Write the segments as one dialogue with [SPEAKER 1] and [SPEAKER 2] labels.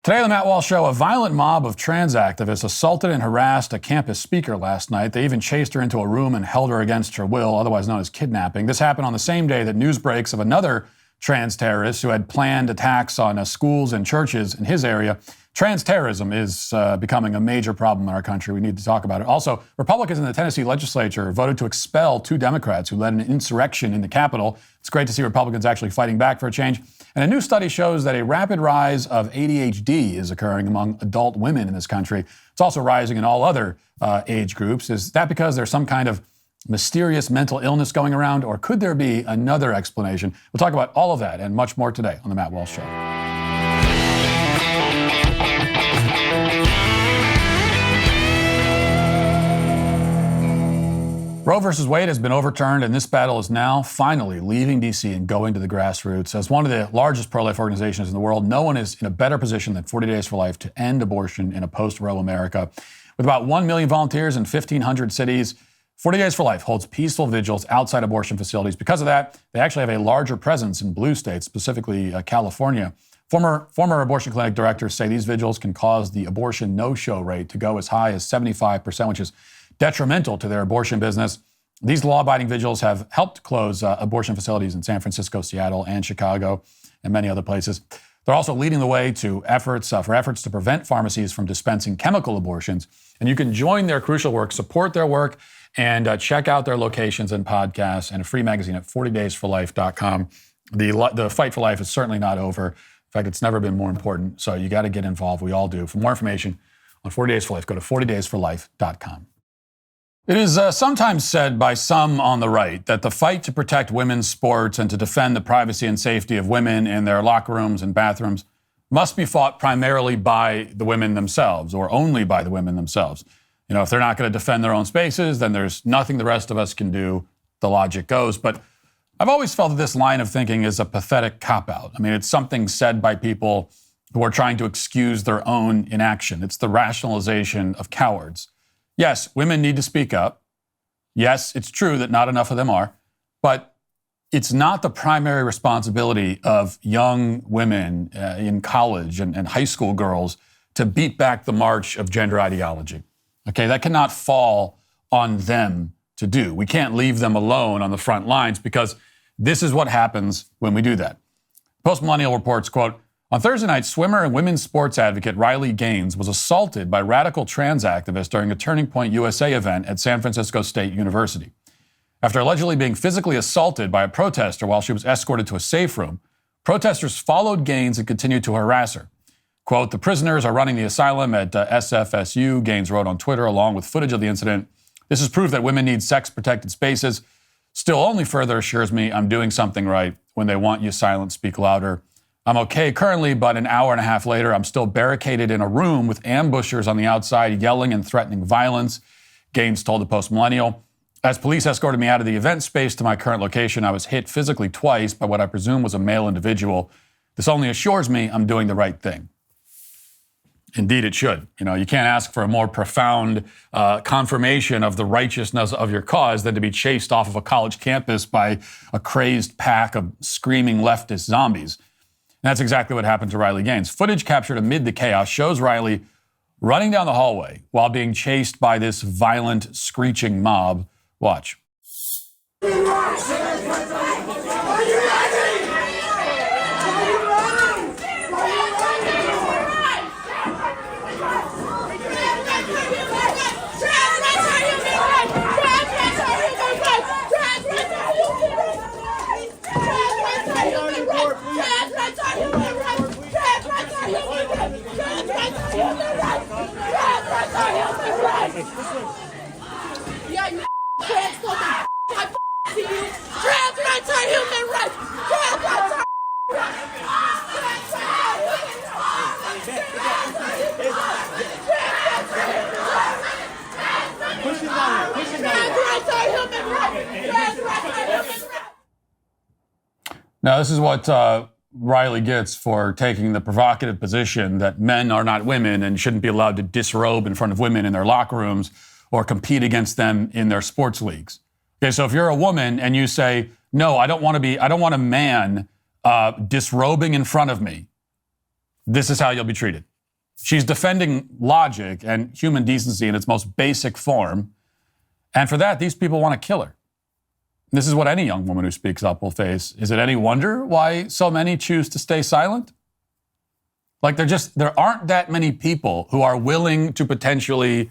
[SPEAKER 1] Today on the Matt Walsh Show, a violent mob of trans activists assaulted and harassed a campus speaker last night. They even chased her into a room and held her against her will, otherwise known as kidnapping. This happened on the same day that news breaks of another trans terrorist who had planned attacks on schools and churches in his area. Terrorism is becoming a major problem in our country. We need to talk about it. Also, Republicans in the Tennessee legislature voted to expel 2 Democrats who led an insurrection in the Capitol. It's great to see Republicans actually fighting back for a change. And a new study shows that a rapid rise of ADHD is occurring among adult women in this country. It's also rising in all other age groups. Is that because there's some kind of mysterious mental illness going around, or could there be another explanation? We'll talk about all of that and much more today on the Matt Walsh Show. Roe versus Wade has been overturned, and this battle is now finally leaving D.C. and going to the grassroots. As one of the largest pro-life organizations in the world, no one is in a better position than 40 Days for Life to end abortion in a post-Roe America. With about 1 million volunteers in 1,500 cities, 40 Days for Life holds peaceful vigils outside abortion facilities. Because of that, they actually have a larger presence in blue states, specifically California. Former abortion clinic directors say these vigils can cause the abortion no-show rate to go as high as 75%, which is detrimental to their abortion business. These law-abiding vigils have helped close abortion facilities in San Francisco, Seattle, and Chicago, and many other places. They're also leading the way to efforts to prevent pharmacies from dispensing chemical abortions. And you can join their crucial work, support their work, and check out their locations and podcasts and a free magazine at 40daysforlife.com. The fight for life is certainly not over. In fact, it's never been more important. So you got to get involved. We all do. For more information on 40 Days for Life, go to 40daysforlife.com. It is sometimes said by some on the right that the fight to protect women's sports and to defend the privacy and safety of women in their locker rooms and bathrooms must be fought primarily by the women themselves, or only by the women themselves. You know, if they're not going to defend their own spaces, then there's nothing the rest of us can do. The logic goes. But I've always felt that this line of thinking is a pathetic cop-out. I mean, it's something said by people who are trying to excuse their own inaction. It's the rationalization of cowards. Yes, women need to speak up. Yes, it's true that not enough of them are, but it's not the primary responsibility of young women in college and high school girls to beat back the march of gender ideology. Okay, that cannot fall on them to do. We can't leave them alone on the front lines, because this is what happens when we do that. Post-Millennial reports, quote, on Thursday night, swimmer and women's sports advocate Riley Gaines was assaulted by radical trans activists during a Turning Point USA event at San Francisco State University. After allegedly being physically assaulted by a protester while she was escorted to a safe room, protesters followed Gaines and continued to harass her. Quote, the prisoners are running the asylum at SFSU, Gaines wrote on Twitter, along with footage of the incident. This is proof that women need sex-protected spaces. Still only further assures me I'm doing something right. When they want you silent, speak louder. I'm okay currently, but an hour and a half later, I'm still barricaded in a room with ambushers on the outside yelling and threatening violence, Gaines told the Post-Millennial. As police escorted me out of the event space to my current location, I was hit physically twice by what I presume was a male individual. This only assures me I'm doing the right thing. Indeed, it should. You know, you can't ask for a more profound confirmation of the righteousness of your cause than to be chased off of a college campus by a crazed pack of screaming leftist zombies. And that's exactly what happened to Riley Gaines. Footage captured amid the chaos shows Riley running down the hallway while being chased by this violent, screeching mob. Watch.
[SPEAKER 2] Yeah, you transphobic. I to you. Trans rights are human rights. Trans rights are human rights.
[SPEAKER 1] Now, this is what Riley gets for taking the provocative position that men are not women and shouldn't be allowed to disrobe in front of women in their locker rooms or compete against them in their sports leagues. Okay, so if you're a woman and you say, no, I don't want a man disrobing in front of me, this is how you'll be treated. She's defending logic and human decency in its most basic form. And for that, these people want to kill her. This is what any young woman who speaks up will face. Is it any wonder why so many choose to stay silent? Like there aren't that many people who are willing to potentially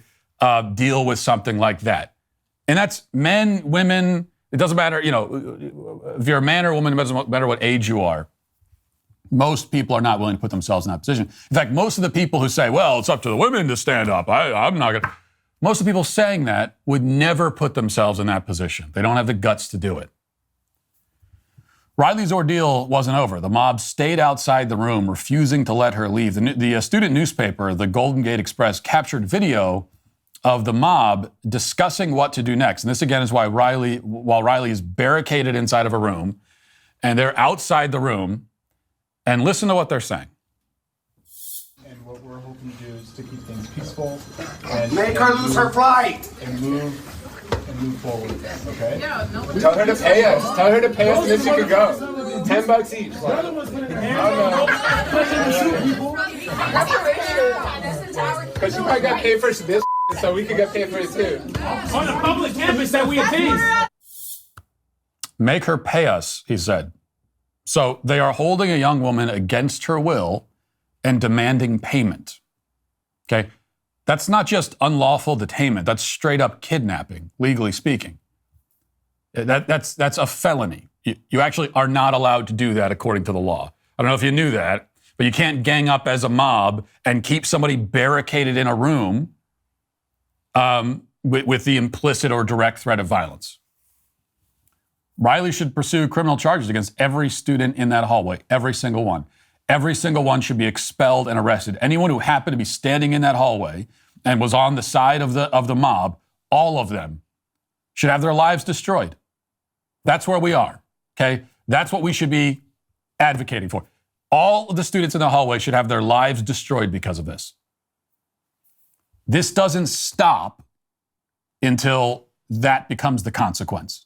[SPEAKER 1] deal with something like that. And that's men, women, it doesn't matter, if you're a man or a woman, it doesn't matter what age you are. Most people are not willing to put themselves in that position. In fact, most of the people who say, well, it's up to the women to stand up, I'm not going to. Most of the people saying that would never put themselves in that position. They don't have the guts to do it. Riley's ordeal wasn't over. The mob stayed outside the room, refusing to let her leave. The student newspaper, the Golden Gate Express, captured video of the mob discussing what to do next. And this, again, is while Riley is barricaded inside of a room, and they're outside the room, and listen to what they're saying.
[SPEAKER 3] And what we're hoping to do is to keep things peaceful and
[SPEAKER 4] make her lose her flight
[SPEAKER 3] and move forward. Okay.
[SPEAKER 5] Yeah, no one
[SPEAKER 6] Tell her to pay us. Tell her to pay us, and then she could go. $10 each. Because she might get paid for this, so we could get paid for it too.
[SPEAKER 7] On a public campus that we appease.
[SPEAKER 1] Make her pay us, he said. So they are holding a young woman against her will and demanding payment. Okay? That's not just unlawful detainment. That's straight up kidnapping, legally speaking. That's a felony. You actually are not allowed to do that according to the law. I don't know if you knew that, but you can't gang up as a mob and keep somebody barricaded in a room with the implicit or direct threat of violence. Riley should pursue criminal charges against every student in that hallway, every single one. Every single one should be expelled and arrested. Anyone who happened to be standing in that hallway and was on the side of the mob, all of them should have their lives destroyed. That's where we are, okay? That's what we should be advocating for. All of the students in the hallway should have their lives destroyed because of this. This doesn't stop until that becomes the consequence.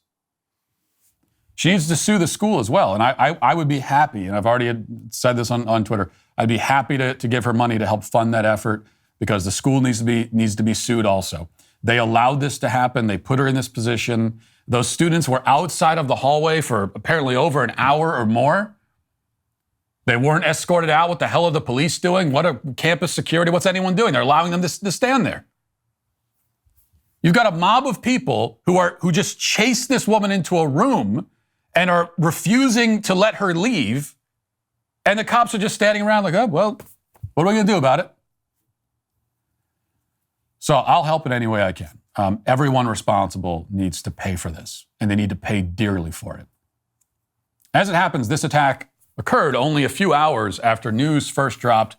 [SPEAKER 1] She needs to sue the school as well. And I would be happy, and I've already said this on Twitter, I'd be happy to give her money to help fund that effort because the school needs to be sued also. They allowed this to happen. They put her in this position. Those students were outside of the hallway for apparently over an hour or more. They weren't escorted out. What the hell are the police doing? What are campus security? What's anyone doing? They're allowing them to stand there. You've got a mob of people who just chased this woman into a room and are refusing to let her leave, and the cops are just standing around like, oh, well, what are we going to do about it? So I'll help in any way I can. Everyone responsible needs to pay for this, and they need to pay dearly for it. As it happens, this attack occurred only a few hours after news first dropped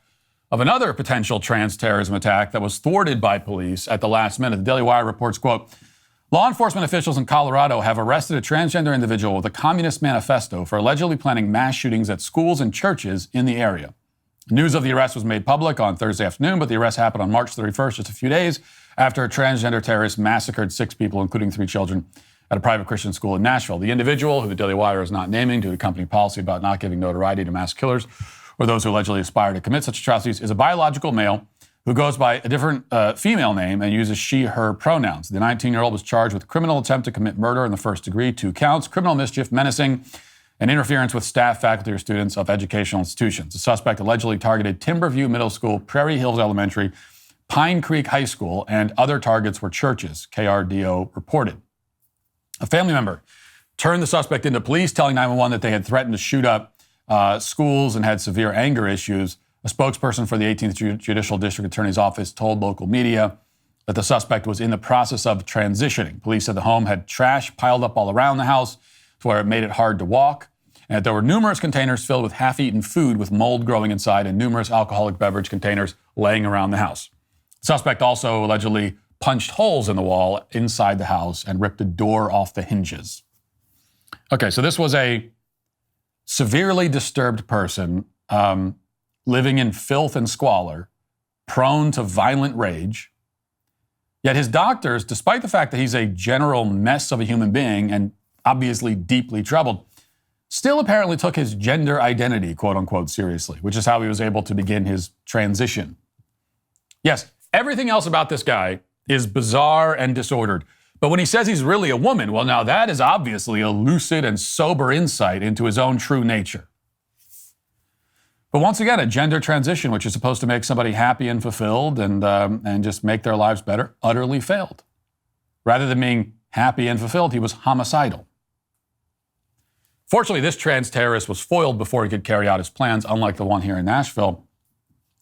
[SPEAKER 1] of another potential trans terrorism attack that was thwarted by police at the last minute. The Daily Wire reports, quote, law enforcement officials in Colorado have arrested a transgender individual with a communist manifesto for allegedly planning mass shootings at schools and churches in the area. News of the arrest was made public on Thursday afternoon, but the arrest happened on March 31st, just a few days after a transgender terrorist massacred 6 people, including 3 children, at a private Christian school in Nashville. The individual, who the Daily Wire is not naming due to company policy about not giving notoriety to mass killers or those who allegedly aspire to commit such atrocities, is a biological male who goes by a different female name and uses she, her pronouns. The 19-year-old was charged with criminal attempt to commit murder in the first degree, 2 counts, criminal mischief, menacing, and interference with staff, faculty, or students of educational institutions. The suspect allegedly targeted Timberview Middle School, Prairie Hills Elementary, Pine Creek High School, and other targets were churches, KRDO reported. A family member turned the suspect into police, telling 911 that they had threatened to shoot up schools and had severe anger issues. A spokesperson for the 18th Judicial District Attorney's Office told local media that the suspect was in the process of transitioning. Police said the home had trash piled up all around the house to where it made it hard to walk, and that there were numerous containers filled with half-eaten food with mold growing inside and numerous alcoholic beverage containers laying around the house. The suspect also allegedly punched holes in the wall inside the house and ripped a door off the hinges. Okay, so this was a severely disturbed person living in filth and squalor, prone to violent rage. Yet his doctors, despite the fact that he's a general mess of a human being and obviously deeply troubled, still apparently took his gender identity, quote unquote, seriously, which is how he was able to begin his transition. Yes, everything else about this guy is bizarre and disordered. But when he says he's really a woman, well, now that is obviously a lucid and sober insight into his own true nature. But once again, a gender transition, which is supposed to make somebody happy and fulfilled and just make their lives better, utterly failed. Rather than being happy and fulfilled, he was homicidal. Fortunately, this trans terrorist was foiled before he could carry out his plans, unlike the one here in Nashville.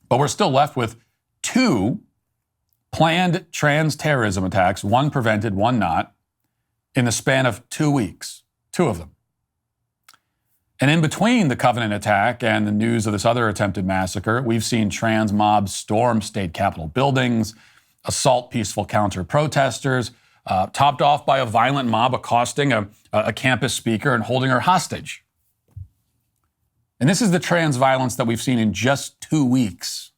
[SPEAKER 1] But we're still left with 2 planned trans terrorism attacks, one prevented, one not, in the span of 2 weeks, 2 of them. And in between the Covenant attack and the news of this other attempted massacre, we've seen trans mobs storm state capitol buildings, assault peaceful counter-protesters, topped off by a violent mob accosting a campus speaker and holding her hostage. And this is the trans violence that we've seen in just 2 weeks.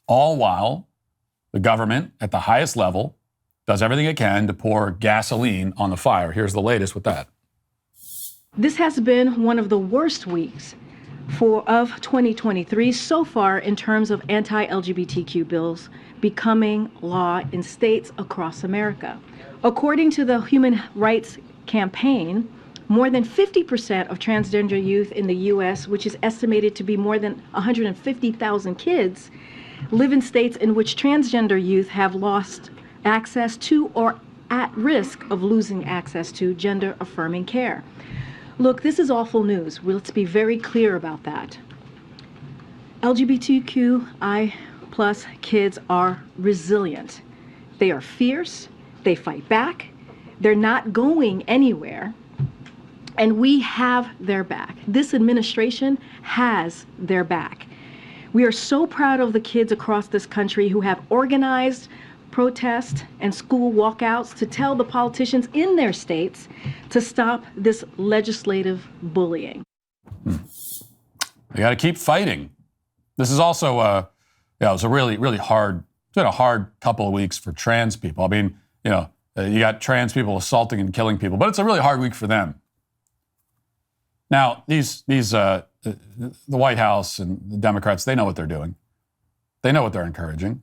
[SPEAKER 1] All while the government at the highest level does everything it can to pour gasoline on the fire. Here's the latest with that.
[SPEAKER 4] This has been one of the worst weeks of 2023 so far in terms of anti-LGBTQ bills becoming law in states across America. According to the Human Rights Campaign, more than 50% of transgender youth in the U.S., which is estimated to be more than 150,000 kids, live in states in which transgender youth have lost access to or at risk of losing access to gender-affirming care. Look, this is awful news. Let's be very clear about that. LGBTQI+ kids are resilient. They are fierce. They fight back. They're not going anywhere. And we have their back. This administration has their back. We are so proud of the kids across this country who have organized protests and school walkouts to tell the politicians in their states to stop this legislative bullying.
[SPEAKER 1] You got to keep fighting. This is also, it was a really hard, it's been a hard couple of weeks for trans people. I mean, you got trans people assaulting and killing people, but it's a really hard week for them. Now, the White House and the Democrats, they know what they're doing. They know what they're encouraging.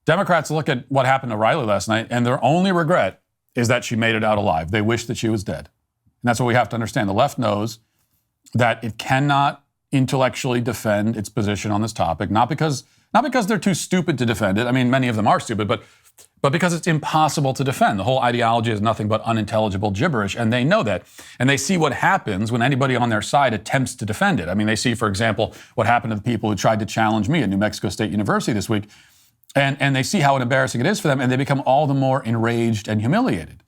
[SPEAKER 1] Democrats look at what happened to Riley last night, and their only regret is that she made it out alive. They wish that she was dead. And that's what we have to understand. The left knows that it cannot intellectually defend its position on this topic, not because they're too stupid to defend it. I mean, many of them are stupid, but because it's impossible to defend. The whole ideology is nothing but unintelligible gibberish, and they know that. And they see what happens when anybody on their side attempts to defend it. I mean, they see, for example, what happened to the people who tried to challenge me at New Mexico State University this week, and they see how embarrassing it is for them, and they become all the more enraged and humiliated.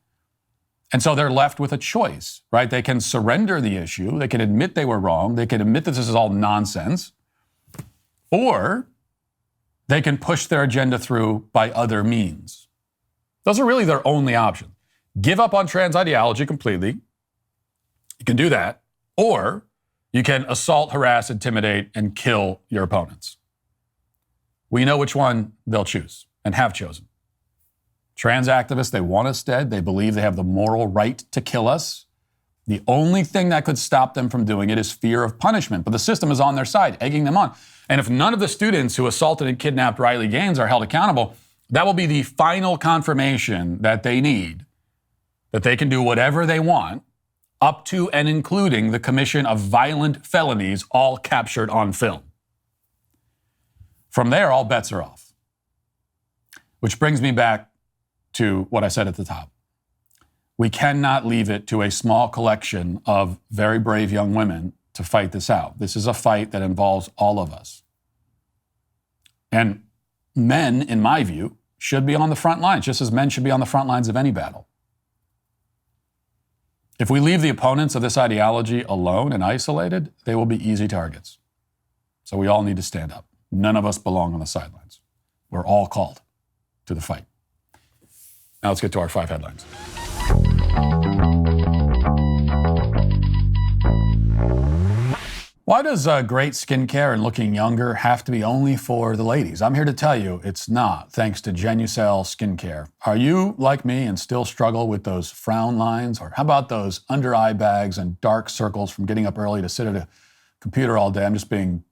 [SPEAKER 1] And so they're left with a choice, right? They can surrender the issue, they can admit they were wrong, they can admit that this is all nonsense, or they can push their agenda through by other means. Those are really their only options. Give up on trans ideology completely. You can do that. Or you can assault, harass, intimidate, and kill your opponents. We know which one they'll choose and have chosen. Trans activists, they want us dead. They believe they have the moral right to kill us. The only thing that could stop them from doing it is fear of punishment. But the system is on their side, egging them on. And if none of the students who assaulted and kidnapped Riley Gaines are held accountable, that will be the final confirmation that they need, that they can do whatever they want, up to and including the commission of violent felonies, all captured on film. From there, all bets are off. Which brings me back to what I said at the top. We cannot leave it to a small collection of very brave young women to fight this out. This is a fight that involves all of us. And men, in my view, should be on the front lines, just as men should be on the front lines of any battle. If we leave the opponents of this ideology alone and isolated, they will be easy targets. So we all need to stand up. None of us belong on the sidelines. We're all called to the fight. Now let's get to our 5 headlines. Why does great skincare and looking younger have to be only for the ladies? I'm here to tell you it's not, thanks to Genucel Skincare. Are you like me and still struggle with those frown lines? Or how about those under eye bags and dark circles from getting up early to sit at a computer all day? I'm just being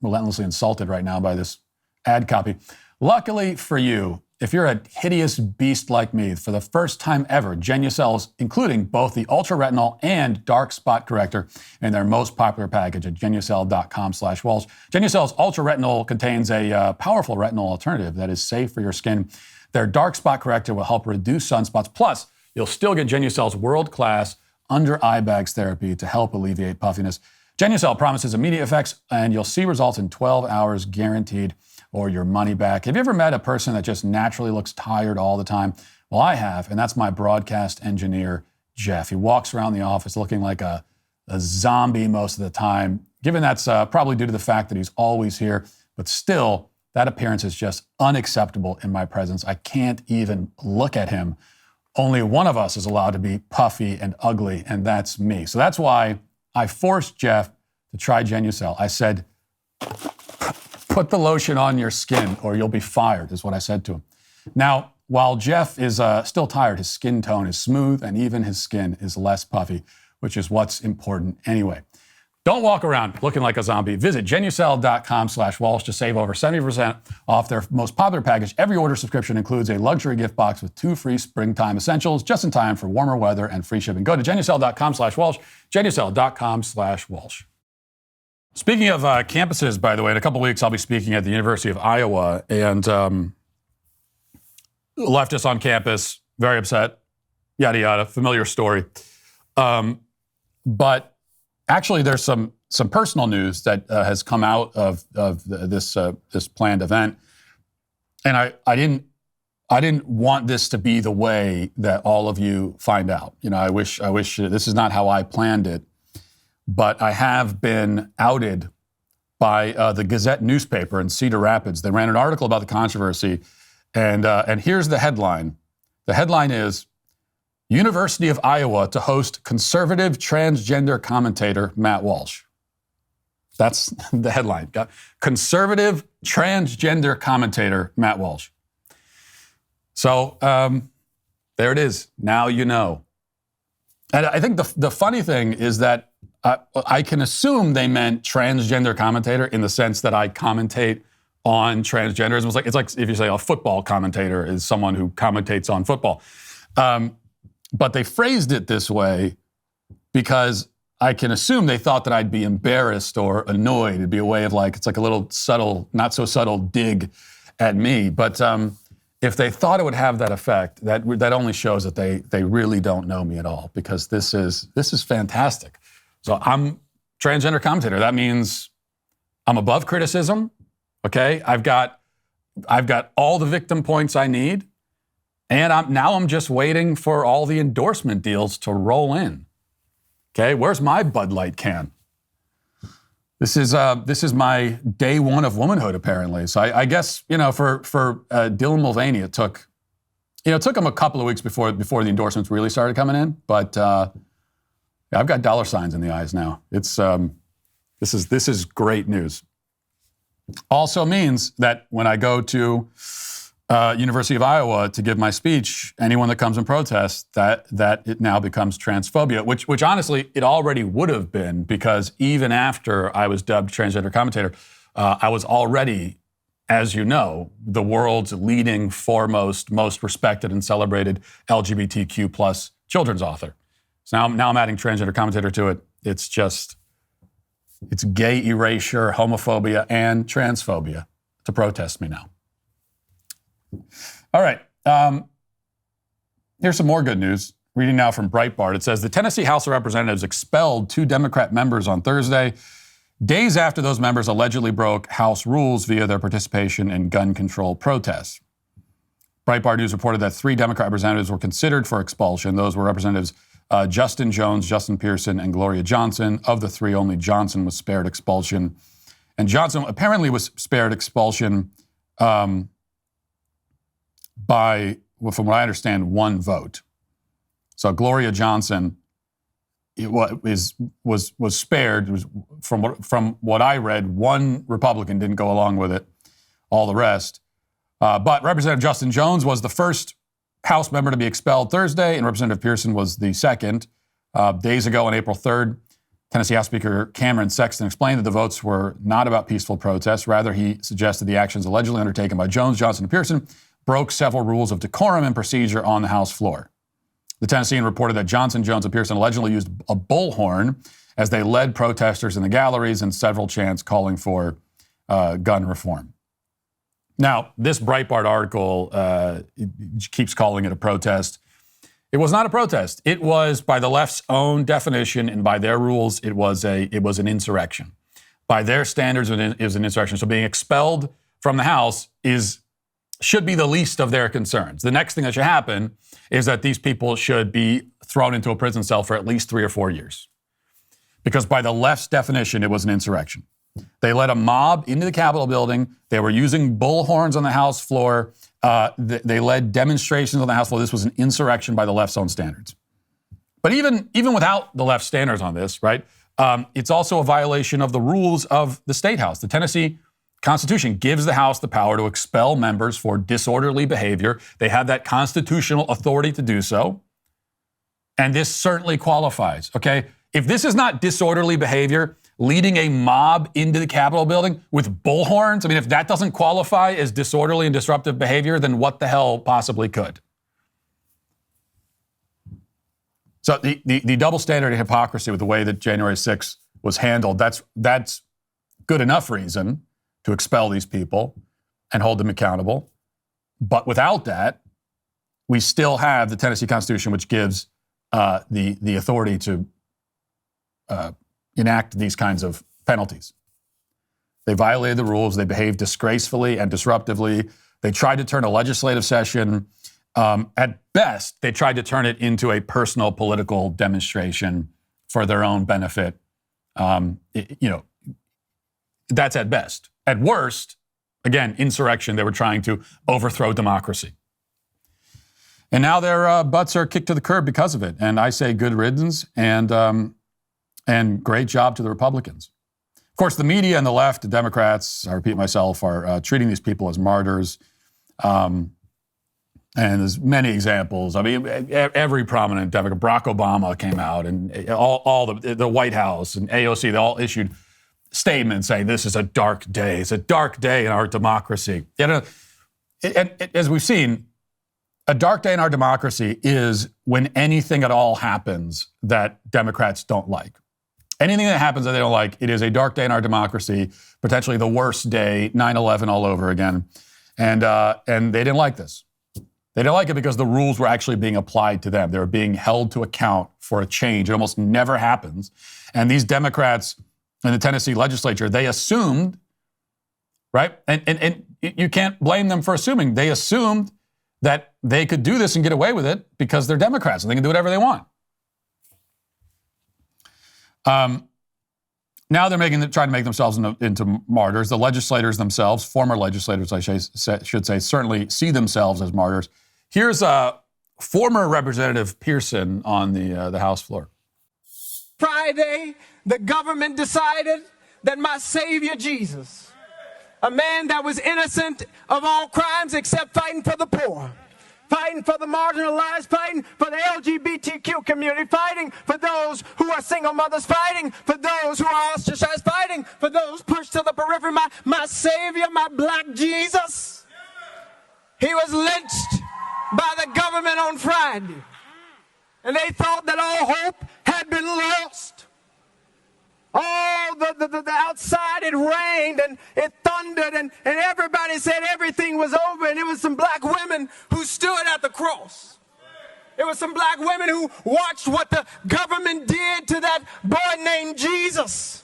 [SPEAKER 1] relentlessly insulted right now by this ad copy. Luckily for you, if you're a hideous beast like me, for the first time ever, Genucel's including both the Ultra Retinol and Dark Spot Corrector in their most popular package at Genucel.com/Walsh. Genucel's Ultra Retinol contains a powerful retinol alternative that is safe for your skin. Their Dark Spot Corrector will help reduce sunspots. Plus, you'll still get Genucel's world-class under-eye bags therapy to help alleviate puffiness. Genucel promises immediate effects, and you'll see results in 12 hours guaranteed, or your money back. Have you ever met a person that just naturally looks tired all the time? Well, I have, and that's my broadcast engineer, Jeff. He walks around the office looking like a zombie most of the time. Given that's probably due to the fact that he's always here, but still, that appearance is just unacceptable in my presence. I can't even look at him. Only one of us is allowed to be puffy and ugly, and that's me. So that's why I forced Jeff to try Genucel. I said, put the lotion on your skin or you'll be fired, is what I said to him. Now, while Jeff is still tired, his skin tone is smooth and even his skin is less puffy, which is what's important anyway. Don't walk around looking like a zombie. Visit Genucel.com/Walsh to save over 70% off their most popular package. Every order subscription includes a luxury gift box with 2 free springtime essentials, just in time for warmer weather and free shipping. Go to Genucel.com/Walsh, Genucel.com/Walsh. Speaking of campuses, by the way, in a couple of weeks, I'll be speaking at the University of Iowa, and leftists on campus, very upset, yada, yada, familiar story. But actually, there's some personal news that has come out of this planned event, and I didn't want this to be the way that all of you find out. You know, I wish this is not how I planned it. But I have been outed by the Gazette newspaper in Cedar Rapids. They ran an article about the controversy, and here's the headline. The headline is, University of Iowa to host conservative transgender commentator Matt Walsh. That's the headline. Conservative transgender commentator Matt Walsh. So there it is. Now you know. And I think the funny thing is that I can assume they meant transgender commentator in the sense that I commentate on transgenderism. It's like if you say a football commentator is someone who commentates on football. But they phrased it this way because I can assume they thought that I'd be embarrassed or annoyed. It'd be a way of it's like a little subtle, not so subtle dig at me. But if they thought it would have that effect, that only shows that they really don't know me at all, because this is fantastic. So I'm transgender commentator. That means I'm above criticism. Okay, I've got all the victim points I need, and I'm just waiting for all the endorsement deals to roll in. Okay, where's my Bud Light can? This is my day one of womanhood, apparently. So I guess for Dylan Mulvaney, it took him a couple of weeks before the endorsements really started coming in, but. I've got dollar signs in the eyes now. It's this is great news. Also means that when I go to University of Iowa to give my speech, anyone that comes and protests, that it now becomes transphobia, which honestly it already would have been, because even after I was dubbed transgender commentator, I was already, as you know, the world's leading, foremost, most respected and celebrated LGBTQ plus children's author. So now I'm adding transgender commentator to it. It's gay erasure, homophobia, and transphobia to protest me now. All right. Here's some more good news. Reading now from Breitbart. It says the Tennessee House of Representatives expelled 2 Democrat members on Thursday, days after those members allegedly broke House rules via their participation in gun control protests. Breitbart News reported that 3 Democrat representatives were considered for expulsion. Those were Representatives Justin Jones, Justin Pearson, and Gloria Johnson. Of the 3, only Johnson was spared expulsion. And Johnson apparently was spared expulsion by, from what I understand, 1 vote. So Gloria Johnson was spared. It was, from what I read, 1 Republican didn't go along with it, all the rest. But Representative Justin Jones was the first House member to be expelled Thursday, and Representative Pearson was the second. Days ago on April 3rd, Tennessee House Speaker Cameron Sexton explained that the votes were not about peaceful protests. Rather, he suggested the actions allegedly undertaken by Jones, Johnson, and Pearson broke several rules of decorum and procedure on the House floor. The Tennessean reported that Johnson, Jones, and Pearson allegedly used a bullhorn as they led protesters in the galleries and several chants calling for gun reform. Now, this Breitbart article keeps calling it a protest. It was not a protest. It was, by the left's own definition and by their rules, it was an insurrection. By their standards, it was an insurrection. So being expelled from the House should be the least of their concerns. The next thing that should happen is that these people should be thrown into a prison cell for at least 3 or 4 years. Because by the left's definition, it was an insurrection. They led a mob into the Capitol building. They were using bullhorns on the House floor. They led demonstrations on the House floor. This was an insurrection by the left's own standards. But even without the left standards on this, right, it's also a violation of the rules of the State House. The Tennessee Constitution gives the House the power to expel members for disorderly behavior. They have that constitutional authority to do so. And this certainly qualifies, okay? If this is not disorderly behavior, leading a mob into the Capitol building with bullhorns, I mean, if that doesn't qualify as disorderly and disruptive behavior, then what the hell possibly could? So the double standard and hypocrisy with the way that January 6th was handled, that's good enough reason to expel these people and hold them accountable. But without that, we still have the Tennessee Constitution, which gives the authority to enact these kinds of penalties. They violated the rules. They behaved disgracefully and disruptively. They tried to turn a legislative session, at best, they tried to turn it into a personal political demonstration for their own benefit. That's at best. At worst, again, insurrection. They were trying to overthrow democracy. And now their butts are kicked to the curb because of it. And I say good riddance and great job to the Republicans. Of course, the media and the left, the Democrats, I repeat myself, are treating these people as martyrs. And there's many examples. I mean, every prominent Democrat, Barack Obama came out, and all the White House and AOC, they all issued statements saying this is a dark day. It's a dark day in our democracy. And as we've seen, a dark day in our democracy is when anything at all happens that Democrats don't like. Anything that happens that they don't like, it is a dark day in our democracy, potentially the worst day, 9/11 all over again. And they didn't like this. They didn't like it because the rules were actually being applied to them. They were being held to account for a change. It almost never happens. And these Democrats in the Tennessee legislature, they assumed, right? And you can't blame them for assuming. They assumed that they could do this and get away with it because they're Democrats and they can do whatever they want. Now they're trying to make themselves into martyrs. The legislators themselves, former legislators, I should say, certainly see themselves as martyrs. Here's former Representative Pearson on the House floor.
[SPEAKER 5] Friday, the government decided that my Savior Jesus, a man that was innocent of all crimes except fighting for the poor, fighting for the marginalized, fighting for the LGBTQ community, fighting for those who are single mothers, fighting for those who are ostracized, fighting for those pushed to the periphery. My Savior, my black Jesus, he was lynched by the government on Friday. And they thought that all hope had been lost. Oh, the outside, it rained and it thundered and everybody said everything was over, and it was some black women who stood at the cross. It was some black women who watched what the government did to that boy named Jesus.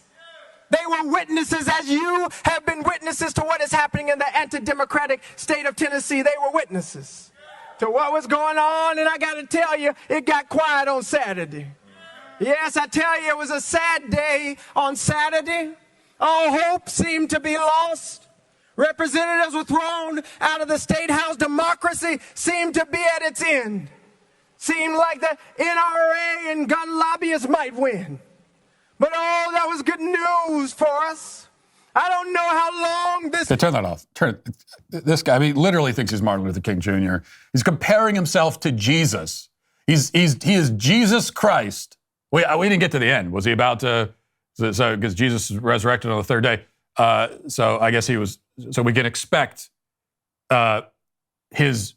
[SPEAKER 5] They were witnesses, as you have been witnesses to what is happening in the anti-democratic state of Tennessee. They were witnesses to what was going on, and I got to tell you, it got quiet on Saturday. Yes, I tell you, it was a sad day on Saturday. All hope seemed to be lost. Representatives were thrown out of the State House. Democracy seemed to be at its end. Seemed like the NRA and gun lobbyists might win. But oh, that was good news for us. I don't know how long this...
[SPEAKER 1] Okay, turn that off. This guy, I mean, literally thinks he's Martin Luther King Jr. He's comparing himself to Jesus. He is Jesus Christ We didn't get to the end. Was he about to? So because Jesus is resurrected on the third day. So I guess he was. So we can expect Pearson's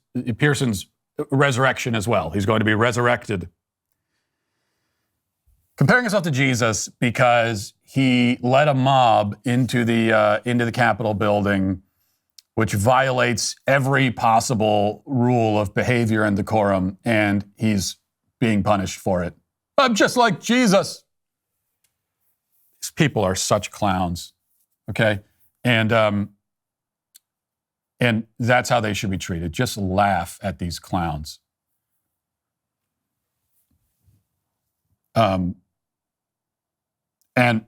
[SPEAKER 1] resurrection as well. He's going to be resurrected. Comparing himself to Jesus because he led a mob into the Capitol building, which violates every possible rule of behavior and decorum, and he's being punished for it. I'm just like Jesus. These people are such clowns, okay? And that's how they should be treated. Just laugh at these clowns. And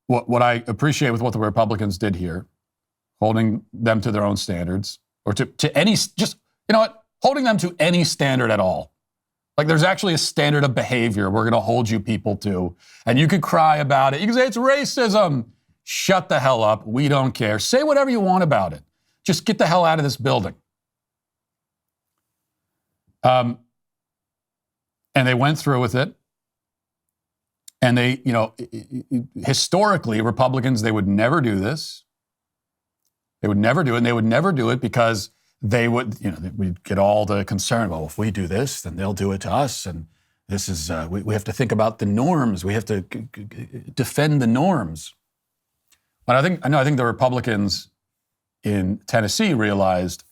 [SPEAKER 1] what I appreciate with what the Republicans did here, holding them to their own standards, or to any, just, you know what, holding them to any standard at all. Like there's actually a standard of behavior we're going to hold you people to. And you could cry about it. You can say it's racism. Shut the hell up. We don't care. Say whatever you want about it. Just get the hell out of this building. And they went through with it. And they, you know, historically, Republicans, they would never do this. They would never do it. And they would never do it because they would, you know, we'd get all the concern, well, if we do this, then they'll do it to us. And this is, we have to think about the norms. We have to defend the norms. But I think the Republicans in Tennessee realized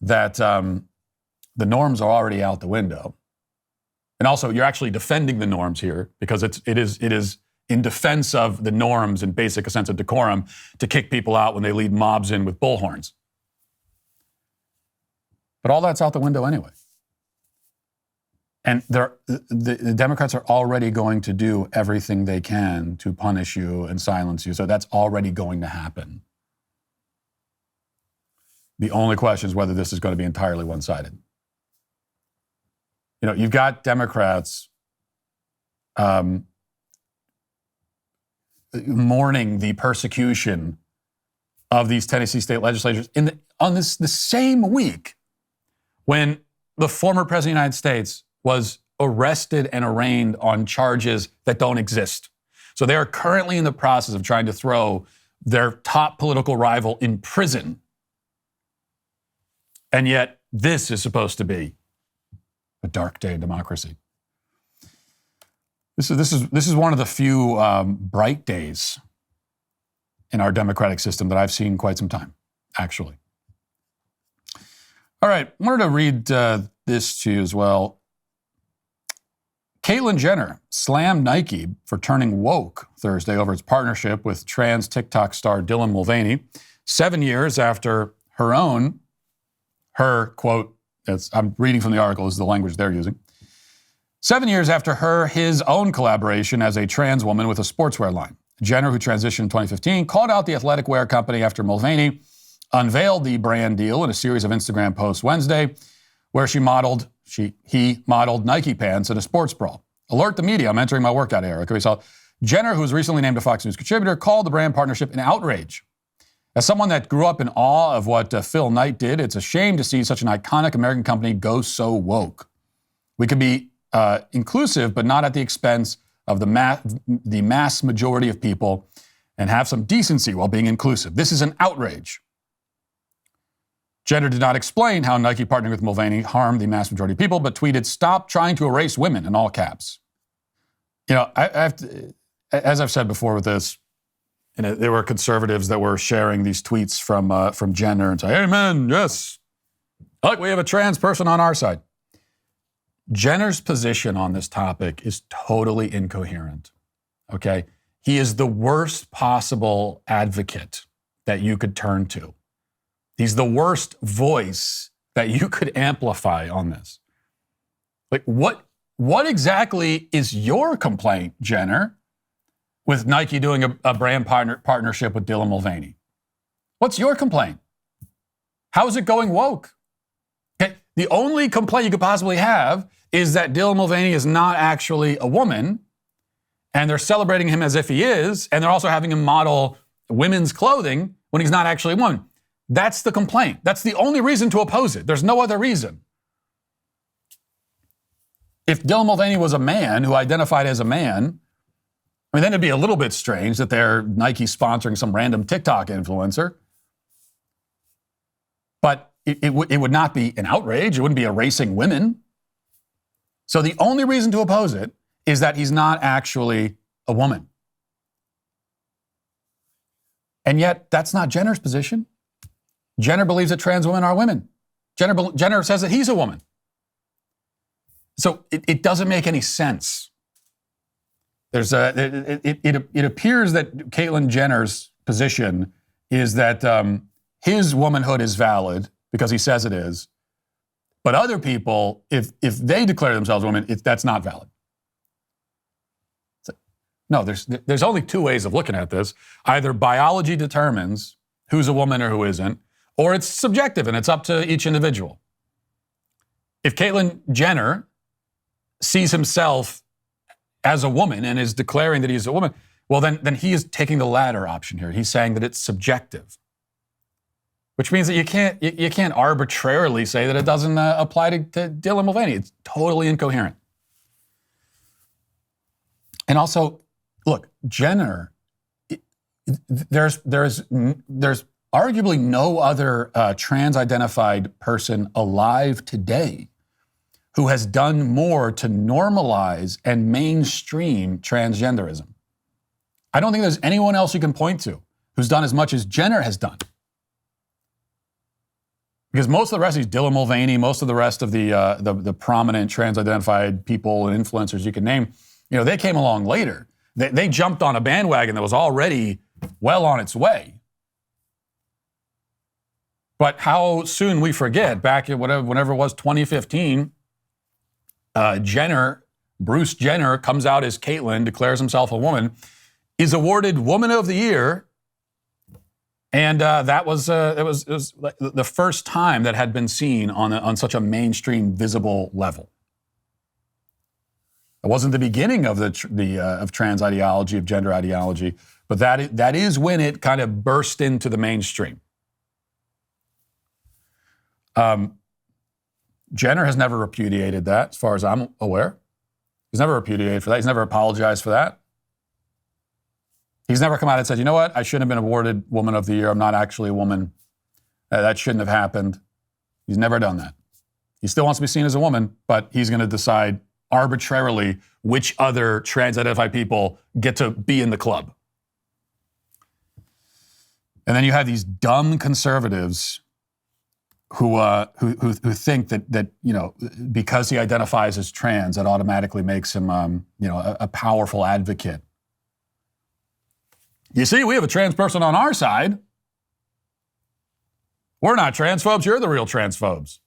[SPEAKER 1] that the norms are already out the window. And also, you're actually defending the norms here because it is in defense of the norms and basic sense of decorum to kick people out when they lead mobs in with bullhorns. But all that's out the window anyway. And the Democrats are already going to do everything they can to punish you and silence you. So that's already going to happen. The only question is whether this is going to be entirely one-sided. You know, you've got Democrats mourning the persecution of these Tennessee state legislators on the same week when the former president of the United States was arrested and arraigned on charges that don't exist. So they are currently in the process of trying to throw their top political rival in prison. And yet this is supposed to be a dark day in democracy. This is one of the few bright days in our democratic system that I've seen in quite some time, actually. All right, I wanted to read this to you as well. Caitlyn Jenner slammed Nike for turning woke Thursday over its partnership with trans TikTok star Dylan Mulvaney, 7 years after her quote, I'm reading from the article, this is the language they're using. 7 years after his own collaboration as a trans woman with a sportswear line. Jenner, who transitioned in 2015, called out the athletic wear company after Mulvaney unveiled the brand deal in a series of Instagram posts Wednesday, where he modeled Nike pants in a sports bra. Alert the media, I'm entering my workout era. Okay, so Jenner, who was recently named a Fox News contributor, called the brand partnership an outrage. As someone that grew up in awe of what Phil Knight did, it's a shame to see such an iconic American company go so woke. We could be inclusive, but not at the expense of the mass majority of people, and have some decency while being inclusive. This is an outrage. Jenner did not explain how Nike partnering with Mulvaney harmed the mass majority of people, but tweeted, "Stop trying to erase women," in all caps. You know, I have to, as I've said before with this, and there were conservatives that were sharing these tweets from Jenner and saying, "Amen, yes, look, we have a trans person on our side." Jenner's position on this topic is totally incoherent, okay? He is the worst possible advocate that you could turn to. He's the worst voice that you could amplify on this. Like, what exactly is your complaint, Jenner, with Nike doing a brand partnership with Dylan Mulvaney? What's your complaint? How is it going woke? Okay, the only complaint you could possibly have is that Dylan Mulvaney is not actually a woman, and they're celebrating him as if he is, and they're also having him model women's clothing when he's not actually a woman. That's the complaint. That's the only reason to oppose it. There's no other reason. If Dylan Mulvaney was a man who identified as a man, I mean, then it'd be a little bit strange that they're Nike sponsoring some random TikTok influencer. But it would not be an outrage. It wouldn't be erasing women. So the only reason to oppose it is that he's not actually a woman. And yet, that's not Jenner's position. Jenner believes that trans women are women. Jenner says that he's a woman. So it doesn't make any sense. It appears that Caitlyn Jenner's position is that his womanhood is valid because he says it is, but other people, if they declare themselves women, that's not valid. No, there's only two ways of looking at this. Either biology determines who's a woman or who isn't, or it's subjective and it's up to each individual. If Caitlyn Jenner sees himself as a woman and is declaring that he's a woman, well, then he is taking the latter option here. He's saying that it's subjective, which means that you can't arbitrarily say that it doesn't apply to Dylan Mulvaney. It's totally incoherent. And also, look, Jenner, there's arguably no other trans-identified person alive today who has done more to normalize and mainstream transgenderism. I don't think there's anyone else you can point to who's done as much as Jenner has done. Because most of the rest of these, Dylan Mulvaney, most of the rest of the prominent trans-identified people and influencers you can name, they came along later. They jumped on a bandwagon that was already well on its way. But how soon we forget, back in whenever it was 2015, Bruce Jenner comes out as Caitlyn, declares himself a woman, is awarded Woman of the Year, and it was the first time that had been seen on such a mainstream, visible level. It wasn't the beginning of of trans ideology, of gender ideology, but that is when it kind of burst into the mainstream. Jenner has never repudiated that, as far as I'm aware. He's never repudiated for that. He's never apologized for that. He's never come out and said, you know what, I shouldn't have been awarded Woman of the Year. I'm not actually a woman. That shouldn't have happened. He's never done that. He still wants to be seen as a woman, but he's going to decide arbitrarily which other trans-identified people get to be in the club. And then you have these dumb conservatives who think that because he identifies as trans, that automatically makes him a powerful advocate. You see, we have a trans person on our side. We're not transphobes. You're the real transphobes.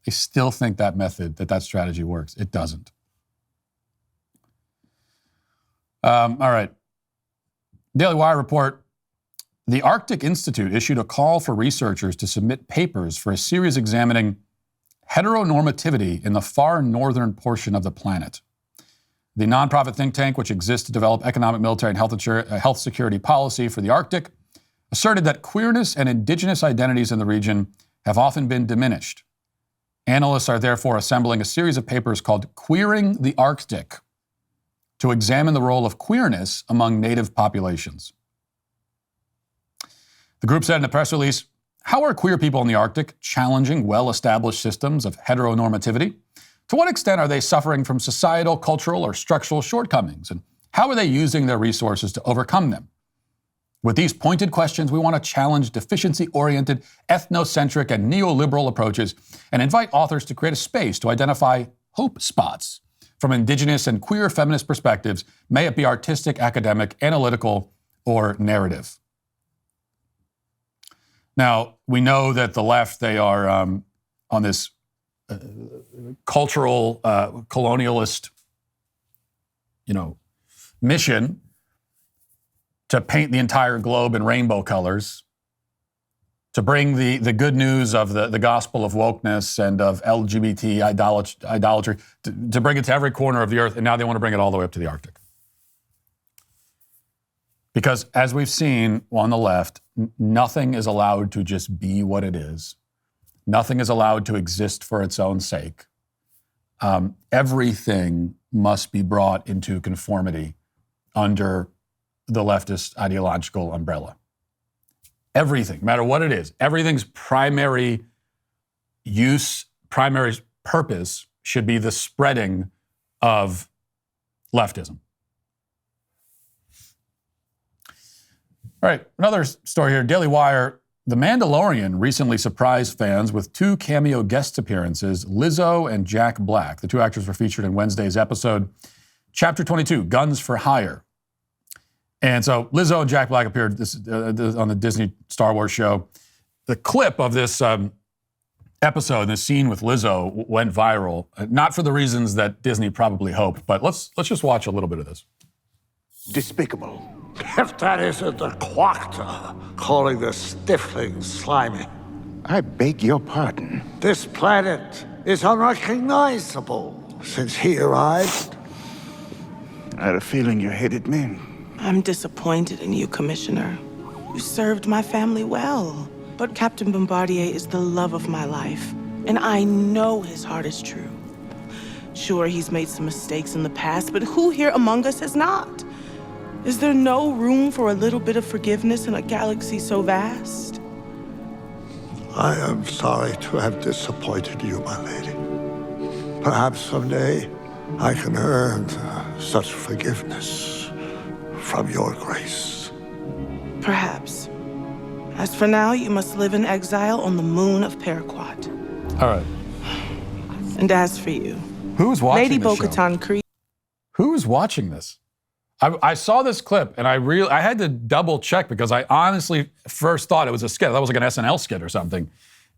[SPEAKER 1] They still think that strategy works. It doesn't. All right. Daily Wire report. The Arctic Institute issued a call for researchers to submit papers for a series examining heteronormativity in the far northern portion of the planet. The nonprofit think tank, which exists to develop economic, military, and health security policy for the Arctic, asserted that queerness and indigenous identities in the region have often been diminished. Analysts are therefore assembling a series of papers called Queering the Arctic to examine the role of queerness among native populations. The group said in a press release, how are queer people in the Arctic challenging well-established systems of heteronormativity? To what extent are they suffering from societal, cultural, or structural shortcomings? And how are they using their resources to overcome them? With these pointed questions, we want to challenge deficiency-oriented, ethnocentric, and neoliberal approaches and invite authors to create a space to identify hope spots from indigenous and queer feminist perspectives, may it be artistic, academic, analytical, or narrative. Now, we know that the left, they are on this cultural, colonialist, mission to paint the entire globe in rainbow colors, to bring the good news of the gospel of wokeness and of LGBT idolatry, to bring it to every corner of the earth, and now they want to bring it all the way up to the Arctic. Because as we've seen on the left, nothing is allowed to just be what it is. Nothing is allowed to exist for its own sake. everything must be brought into conformity under the leftist ideological umbrella. Everything, no matter what it is, everything's primary use, primary purpose should be the spreading of leftism. All right, another story here. Daily Wire. The Mandalorian recently surprised fans with 2 cameo guest appearances, Lizzo and Jack Black. The 2 actors were featured in Wednesday's episode, Chapter 22, Guns for Hire. And so Lizzo and Jack Black appeared on the Disney Star Wars show. The clip of this episode, this scene with Lizzo, went viral, not for the reasons that Disney probably hoped, but let's just watch a little bit of this.
[SPEAKER 8] Despicable. If that isn't a quactor calling the stifling slimy.
[SPEAKER 9] I beg your pardon.
[SPEAKER 8] This planet is unrecognizable since he arrived.
[SPEAKER 9] I had a feeling you hated me.
[SPEAKER 10] I'm disappointed in you, Commissioner. You served my family well. But Captain Bombardier is the love of my life, and I know his heart is true. Sure, he's made some mistakes in the past, but who here among us has not? Is there no room for a little bit of forgiveness in a galaxy so vast?
[SPEAKER 8] I am sorry to have disappointed you, my lady. Perhaps someday I can earn such forgiveness from your grace.
[SPEAKER 10] Perhaps. As for now, you must live in exile on the moon of Paraquat.
[SPEAKER 1] All right.
[SPEAKER 10] And as for you,
[SPEAKER 1] who's watching
[SPEAKER 10] Lady
[SPEAKER 1] this
[SPEAKER 10] Bo-Katan Creed.
[SPEAKER 1] Who's watching this? I saw this clip and I had to double check because I honestly first thought it was a skit. That was like an SNL skit or something,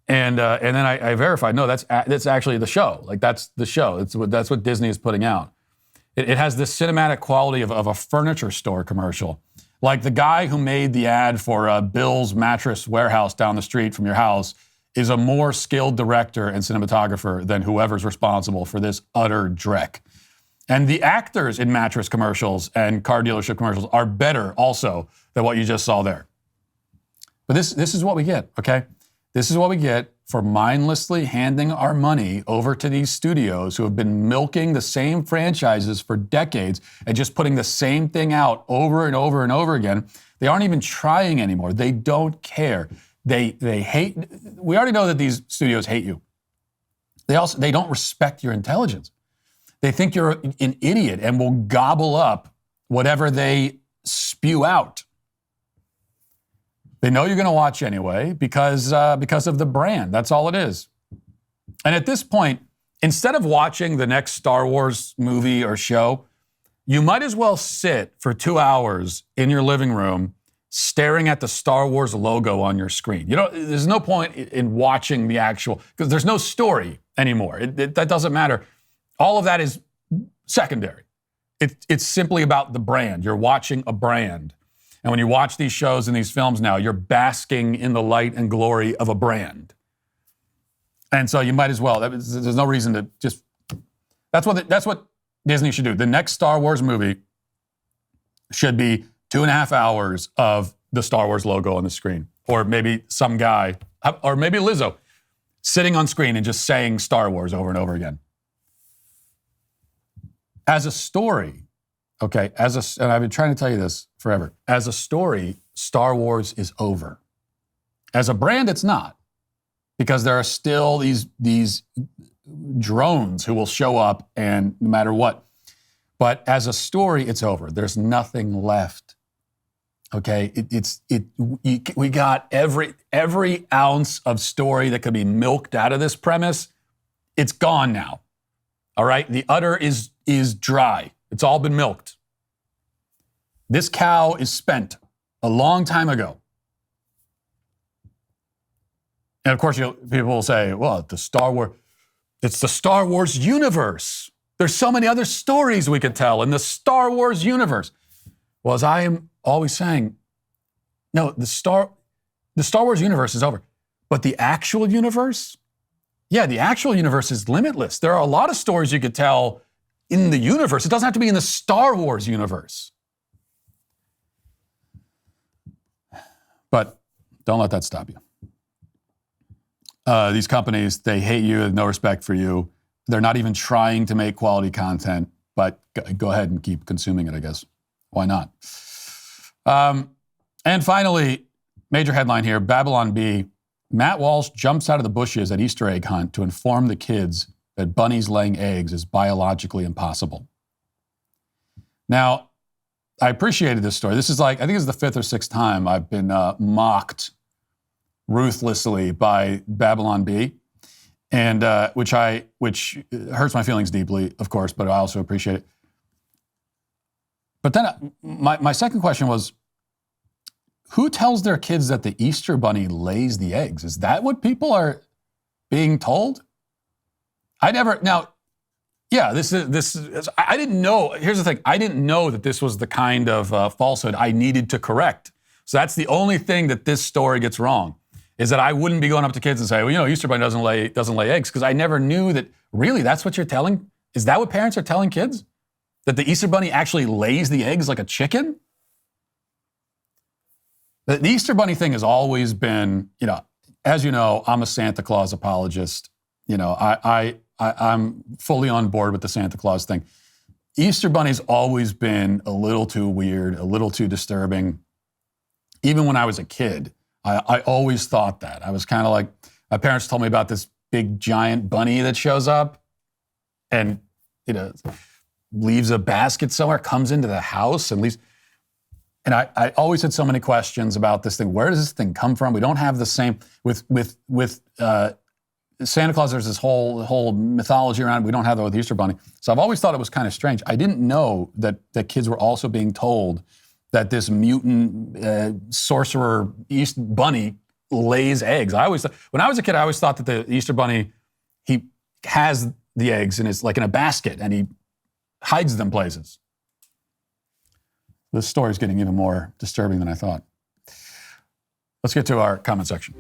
[SPEAKER 1] and then I verified. No, that's actually the show. Like that's the show. That's what Disney is putting out. It has this cinematic quality of a furniture store commercial. Like the guy who made the ad for Bill's Mattress Warehouse down the street from your house is a more skilled director and cinematographer than whoever's responsible for this utter dreck. And the actors in mattress commercials and car dealership commercials are better also than what you just saw there. But this is what we get, okay? This is what we get for mindlessly handing our money over to these studios who have been milking the same franchises for decades and just putting the same thing out over and over and over again. They aren't even trying anymore. They don't care. They hate. We already know that these studios hate you. They don't respect your intelligence. They think you're an idiot and will gobble up whatever they spew out. They know you're going to watch anyway because of the brand. That's all it is. And at this point, instead of watching the next Star Wars movie or show, you might as well sit for 2 hours in your living room staring at the Star Wars logo on your screen. You know, there's no point in watching the actual, because there's no story anymore. That doesn't matter. All of that is secondary. It's simply about the brand. You're watching a brand. And when you watch these shows and these films now, you're basking in the light and glory of a brand. And so you might as well. There's no reason to just. That's what Disney should do. The next Star Wars movie should be 2.5 hours of the Star Wars logo on the screen, or maybe some guy, or maybe Lizzo, sitting on screen and just saying Star Wars over and over again. As a story, okay, and I've been trying to tell you this forever. As a story, Star Wars is over. As a brand, it's not, because there are still these drones who will show up and no matter what. But as a story, it's over. There's nothing left. Okay, we got every ounce of story that could be milked out of this premise. It's gone now. All right, the udder is dry. It's all been milked. This cow is spent a long time ago. And of course, people will say, well, it's the Star Wars universe. There's so many other stories we could tell in the Star Wars universe. Well, as I am always saying, no, the Star Wars universe is over. But the actual universe? Yeah, the actual universe is limitless. There are a lot of stories you could tell in the universe. It doesn't have to be in the Star Wars universe. But don't let that stop you. These companies, they hate you, have no respect for you. They're not even trying to make quality content, but go ahead and keep consuming it, I guess. Why not? And finally, major headline here, Babylon Bee. Matt Walsh jumps out of the bushes at Easter egg hunt to inform the kids that bunnies laying eggs is biologically impossible. Now, I appreciated this story. This is like, I think it's the 5th or 6th time I've been mocked ruthlessly by Babylon Bee, and which hurts my feelings deeply, of course, but I also appreciate it. But then my second question was, who tells their kids that the Easter bunny lays the eggs? Is that what people are being told? I didn't know. Here's the thing. I didn't know that this was the kind of falsehood I needed to correct. So that's the only thing that this story gets wrong, is that I wouldn't be going up to kids and say, well, Easter bunny doesn't lay eggs, because I never knew that. Really, that's what you're telling? Is that what parents are telling kids? That the Easter bunny actually lays the eggs like a chicken? The Easter bunny thing has always been, as you know, I'm a Santa Claus apologist. I'm fully on board with the Santa Claus thing. Easter bunny's always been a little too weird, a little too disturbing. Even when I was a kid, I always thought that. I was kind of like, my parents told me about this big giant bunny that shows up and, leaves a basket somewhere, comes into the house and leaves. And I always had so many questions about this thing. Where does this thing come from? We don't have the same with Santa Claus. There's this whole mythology around it. We don't have that with the Easter bunny. So I've always thought it was kind of strange. I didn't know that kids were also being told that this mutant sorcerer Easter bunny lays eggs. When I was a kid, I always thought that the Easter bunny, he has the eggs and it's like in a basket and he hides them places. This story is getting even more disturbing than I thought. Let's get to our comment section.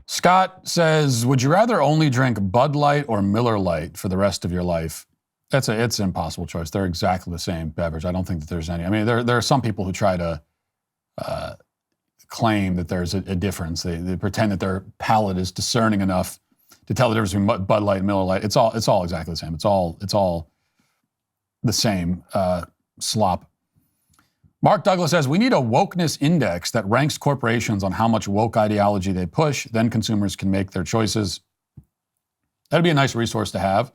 [SPEAKER 1] Scott says, would you rather only drink Bud Light or Miller Lite for the rest of your life? It's an impossible choice. They're exactly the same beverage. I don't think that there's any. I mean, there are some people who try to claim that there's a difference. They pretend that their palate is discerning enough to tell the difference between Bud Light and Miller Lite. It's all exactly the same. It's all the same slop. Mark Douglas says, we need a wokeness index that ranks corporations on how much woke ideology they push. Then consumers can make their choices. That'd be a nice resource to have.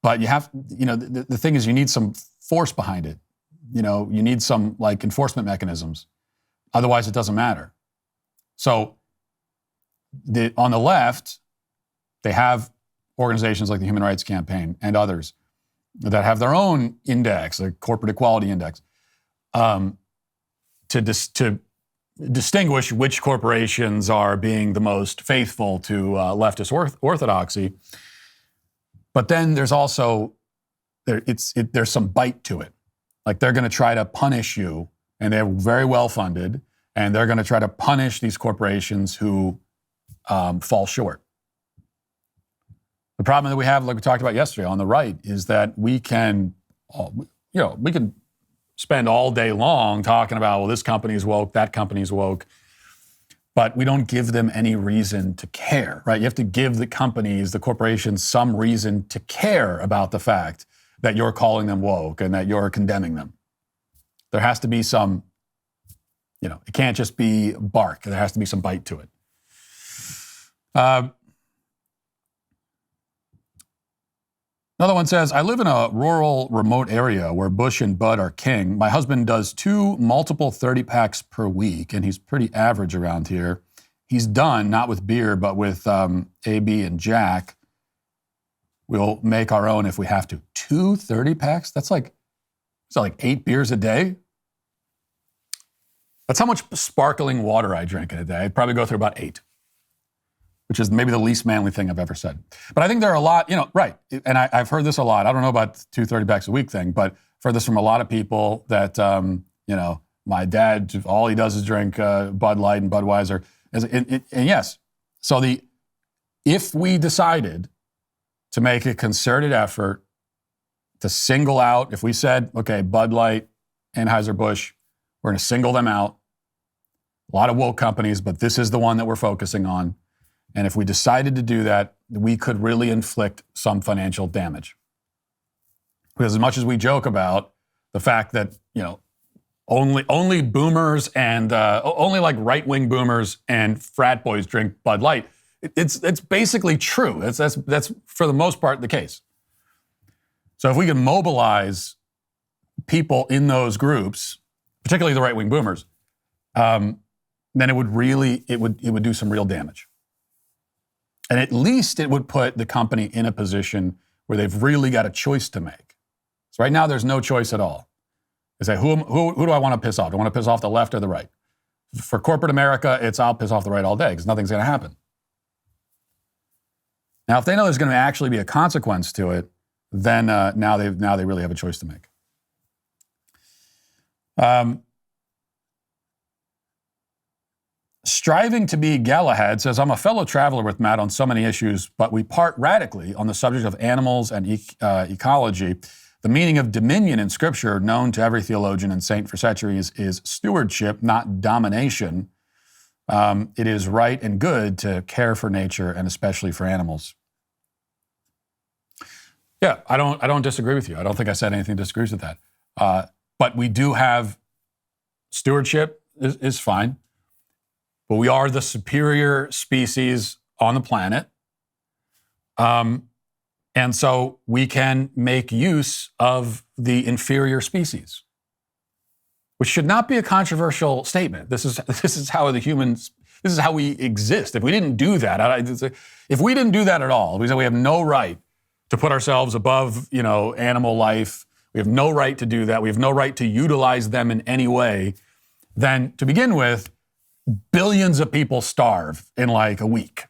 [SPEAKER 1] But you have, the thing is you need some force behind it. You need some enforcement mechanisms. Otherwise, it doesn't matter. So on the left, they have organizations like the Human Rights Campaign and others that have their own index, a corporate equality index, to distinguish which corporations are being the most faithful to leftist orthodoxy. But then there's also, there's some bite to it. Like they're going to try to punish you, and they're very well funded, and they're going to try to punish these corporations who fall short. The problem that we have, like we talked about yesterday on the right, is that we can spend all day long talking about, well, this company's woke, that company's woke, but we don't give them any reason to care, right? You have to give the companies, the corporations, some reason to care about the fact that you're calling them woke and that you're condemning them. There has to be some, it can't just be bark. There has to be some bite to it. Another one says, I live in a rural, remote area where Bush and Bud are king. My husband does 2 multiple 30-packs per week, and he's pretty average around here. He's done, not with beer, but with AB and Jack. We'll make our own if we have to. 2 30-packs? That's like 8 beers a day? That's how much sparkling water I drink in a day. I'd probably go through about 8. Which is maybe the least manly thing I've ever said. But I think there are a lot, right, and I've heard this a lot. I don't know about the 2 30-packs a week thing, but I've heard this from a lot of people that, my dad, all he does is drink Bud Light and Budweiser. And yes, so if we decided to make a concerted effort to single out, if we said, okay, Bud Light, Anheuser-Busch, we're going to single them out. A lot of woke companies, but this is the one that we're focusing on. And if we decided to do that, we could really inflict some financial damage. Because as much as we joke about the fact that, only boomers and only like right-wing boomers and frat boys drink Bud Light, it's basically true. That's for the most part the case. So if we can mobilize people in those groups, particularly the right-wing boomers, then it would do some real damage. And at least it would put the company in a position where they've really got a choice to make. So right now there's no choice at all. They say, who do I want to piss off? Do I want to piss off the left or the right? For corporate America, it's I'll piss off the right all day because nothing's going to happen. Now, if they know there's going to actually be a consequence to it, then now they really have a choice to make. Striving to be Galahad says, I'm a fellow traveler with Matt on so many issues, but we part radically on the subject of animals and ecology. The meaning of dominion in Scripture, known to every theologian and saint for centuries, is stewardship, not domination. It is right and good to care for nature and especially for animals. Yeah, I don't disagree with you. I don't think I said anything that disagrees with that. But we do have stewardship is fine. But we are the superior species on the planet. And so we can make use of the inferior species, which should not be a controversial statement. This is how we exist. If we didn't do that, at all, we said we have no right to put ourselves above, animal life. We have no right to do that. We have no right to utilize them in any way. Then to begin with, billions of people starve in like a week.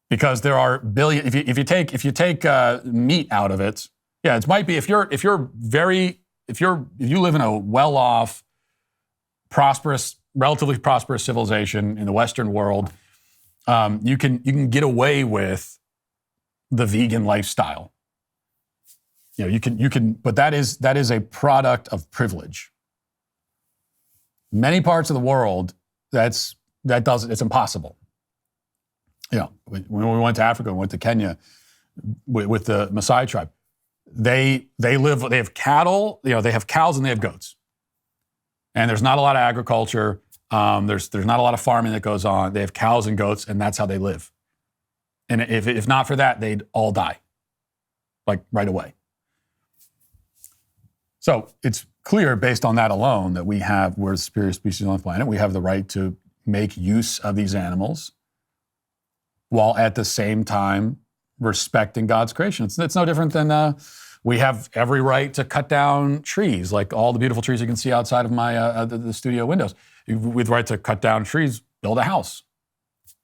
[SPEAKER 1] Because there are billions. If you take meat out of it, yeah, it might be if you live in a well-off, relatively prosperous civilization in the Western world, you can get away with the vegan lifestyle. You can, but that is a product of privilege. Many parts of the world, it's impossible. When we went to Africa, we went to Kenya with the Maasai tribe. They have cattle, they have cows and they have goats. And there's not a lot of agriculture. There's not a lot of farming that goes on. They have cows and goats, and that's how they live. And if not for that, they'd all die, like right away. So it's clear based on that alone that we're the superior species on the planet. We have the right to make use of these animals, while at the same time respecting God's creation. It's no different than we have every right to cut down trees, like all the beautiful trees you can see outside of my the studio windows. We have the right to cut down trees, build a house.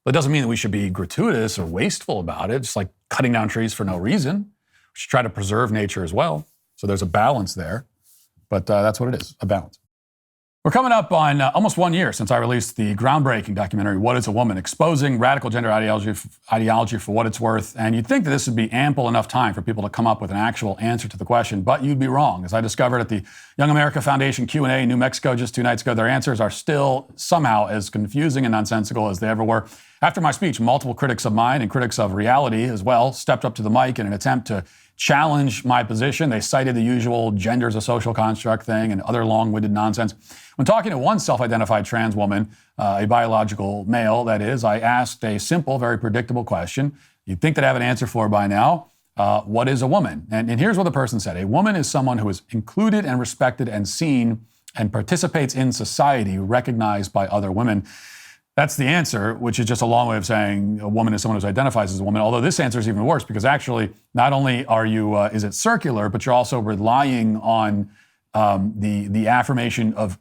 [SPEAKER 1] But it doesn't mean that we should be gratuitous or wasteful about it, just like cutting down trees for no reason. We should try to preserve nature as well. So there's a balance there. But that's what it is, a balance. We're coming up on almost 1 year since I released the groundbreaking documentary, What is a Woman? Exposing radical gender ideology for what it's worth. And you'd think that this would be ample enough time for people to come up with an actual answer to the question, but you'd be wrong. As I discovered at the Young America Foundation Q&A in New Mexico just 2 nights ago, their answers are still somehow as confusing and nonsensical as they ever were. After my speech, multiple critics of mine and critics of reality as well stepped up to the mic in an attempt to challenge my position. They cited the usual gender is a social construct thing and other long-winded nonsense. When talking to one self-identified trans woman, a biological male, that is, I asked a simple, very predictable question. You'd think they'd have an answer for by now. What is a woman? And here's what the person said. A woman is someone who is included and respected and seen and participates in society, recognized by other women. That's the answer, which is just a long way of saying a woman is someone who identifies as a woman. Although this answer is even worse because actually not only are you, is it circular, but you're also relying on the affirmation of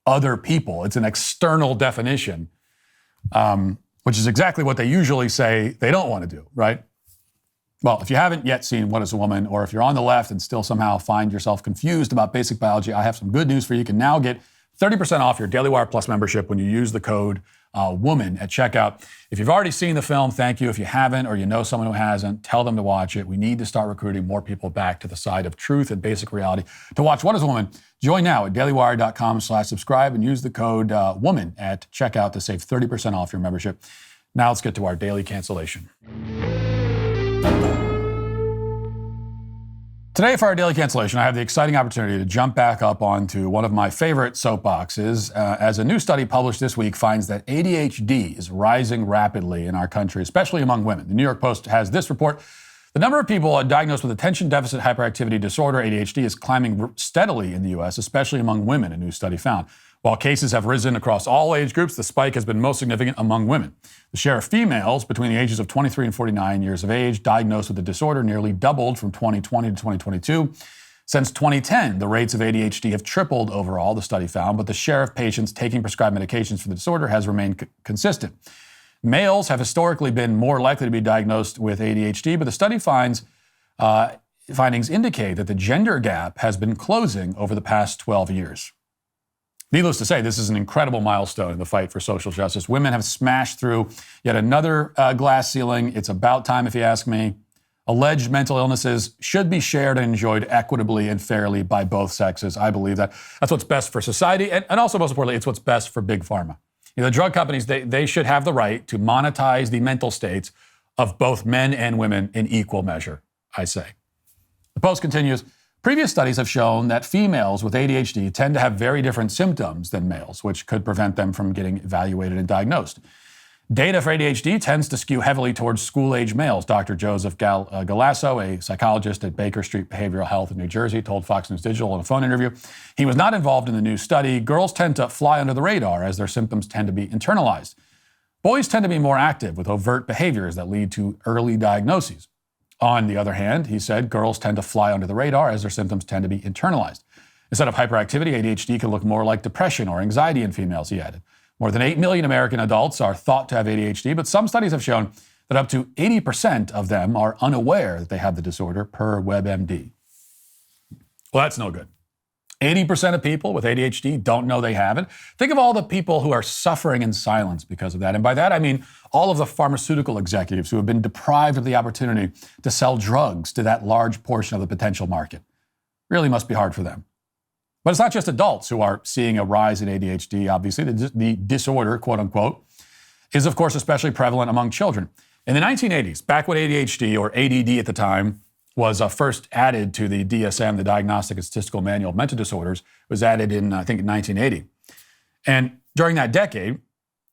[SPEAKER 1] other people. It's an external definition, which is exactly what they usually say they don't want to do, right? Well, if you haven't yet seen What is a Woman, or if you're on the left and still somehow find yourself confused about basic biology, I have some good news for you. You can now get 30% off your Daily Wire Plus membership when you use the code Woman at checkout. If you've already seen the film, thank you. If you haven't or you know someone who hasn't, tell them to watch it. We need to start recruiting more people back to the side of truth and basic reality. To watch What is a Woman, join now at dailywire.com/subscribe and use the code WOMAN at checkout to save 30% off your membership. Now let's get to our daily cancellation. Today for our daily cancellation, I have the exciting opportunity to jump back up onto one of my favorite soapboxes as a new study published this week finds that ADHD is rising rapidly in our country, especially among women. The New York Post has this report. The number of people diagnosed with attention deficit hyperactivity disorder, ADHD, is climbing steadily in the U.S., especially among women, a new study found. While cases have risen across all age groups, the spike has been most significant among women. The share of females between the ages of 23 and 49 years of age diagnosed with the disorder nearly doubled from 2020 to 2022. Since 2010, the rates of ADHD have tripled overall, the study found, but the share of patients taking prescribed medications for the disorder has remained consistent. Males have historically been more likely to be diagnosed with ADHD, but the study findings indicate that the gender gap has been closing over the past 12 years. Needless to say, this is an incredible milestone in the fight for social justice. Women have smashed through yet another glass ceiling. It's about time, if you ask me. Alleged mental illnesses should be shared and enjoyed equitably and fairly by both sexes. I believe that. That's what's best for society, and also, most importantly, it's what's best for big pharma. The drug companies, they should have the right to monetize the mental states of both men and women in equal measure, I say. The Post continues, previous studies have shown that females with ADHD tend to have very different symptoms than males, which could prevent them from getting evaluated and diagnosed. Data for ADHD tends to skew heavily towards school-age males. Dr. Joseph Galasso, a psychologist at Baker Street Behavioral Health in New Jersey, told Fox News Digital in a phone interview he was not involved in the new study. Girls tend to fly under the radar as their symptoms tend to be internalized. Boys tend to be more active with overt behaviors that lead to early diagnoses. On the other hand, he said, girls tend to fly under the radar as their symptoms tend to be internalized. Instead of hyperactivity, ADHD can look more like depression or anxiety in females, he added. More than 8 million American adults are thought to have ADHD, but some studies have shown that up to 80% of them are unaware that they have the disorder, per WebMD. Well, that's no good. 80% of people with ADHD don't know they have it. Think of all the people who are suffering in silence because of that. And by that, I mean all of the pharmaceutical executives who have been deprived of the opportunity to sell drugs to that large portion of the potential market. Really must be hard for them. But it's not just adults who are seeing a rise in ADHD, obviously. The disorder, quote unquote, is of course especially prevalent among children. In the 1980s, back when ADHD, or ADD at the time, was first added to the DSM, the Diagnostic and Statistical Manual of Mental Disorders, was added in, I think, 1980. And during that decade,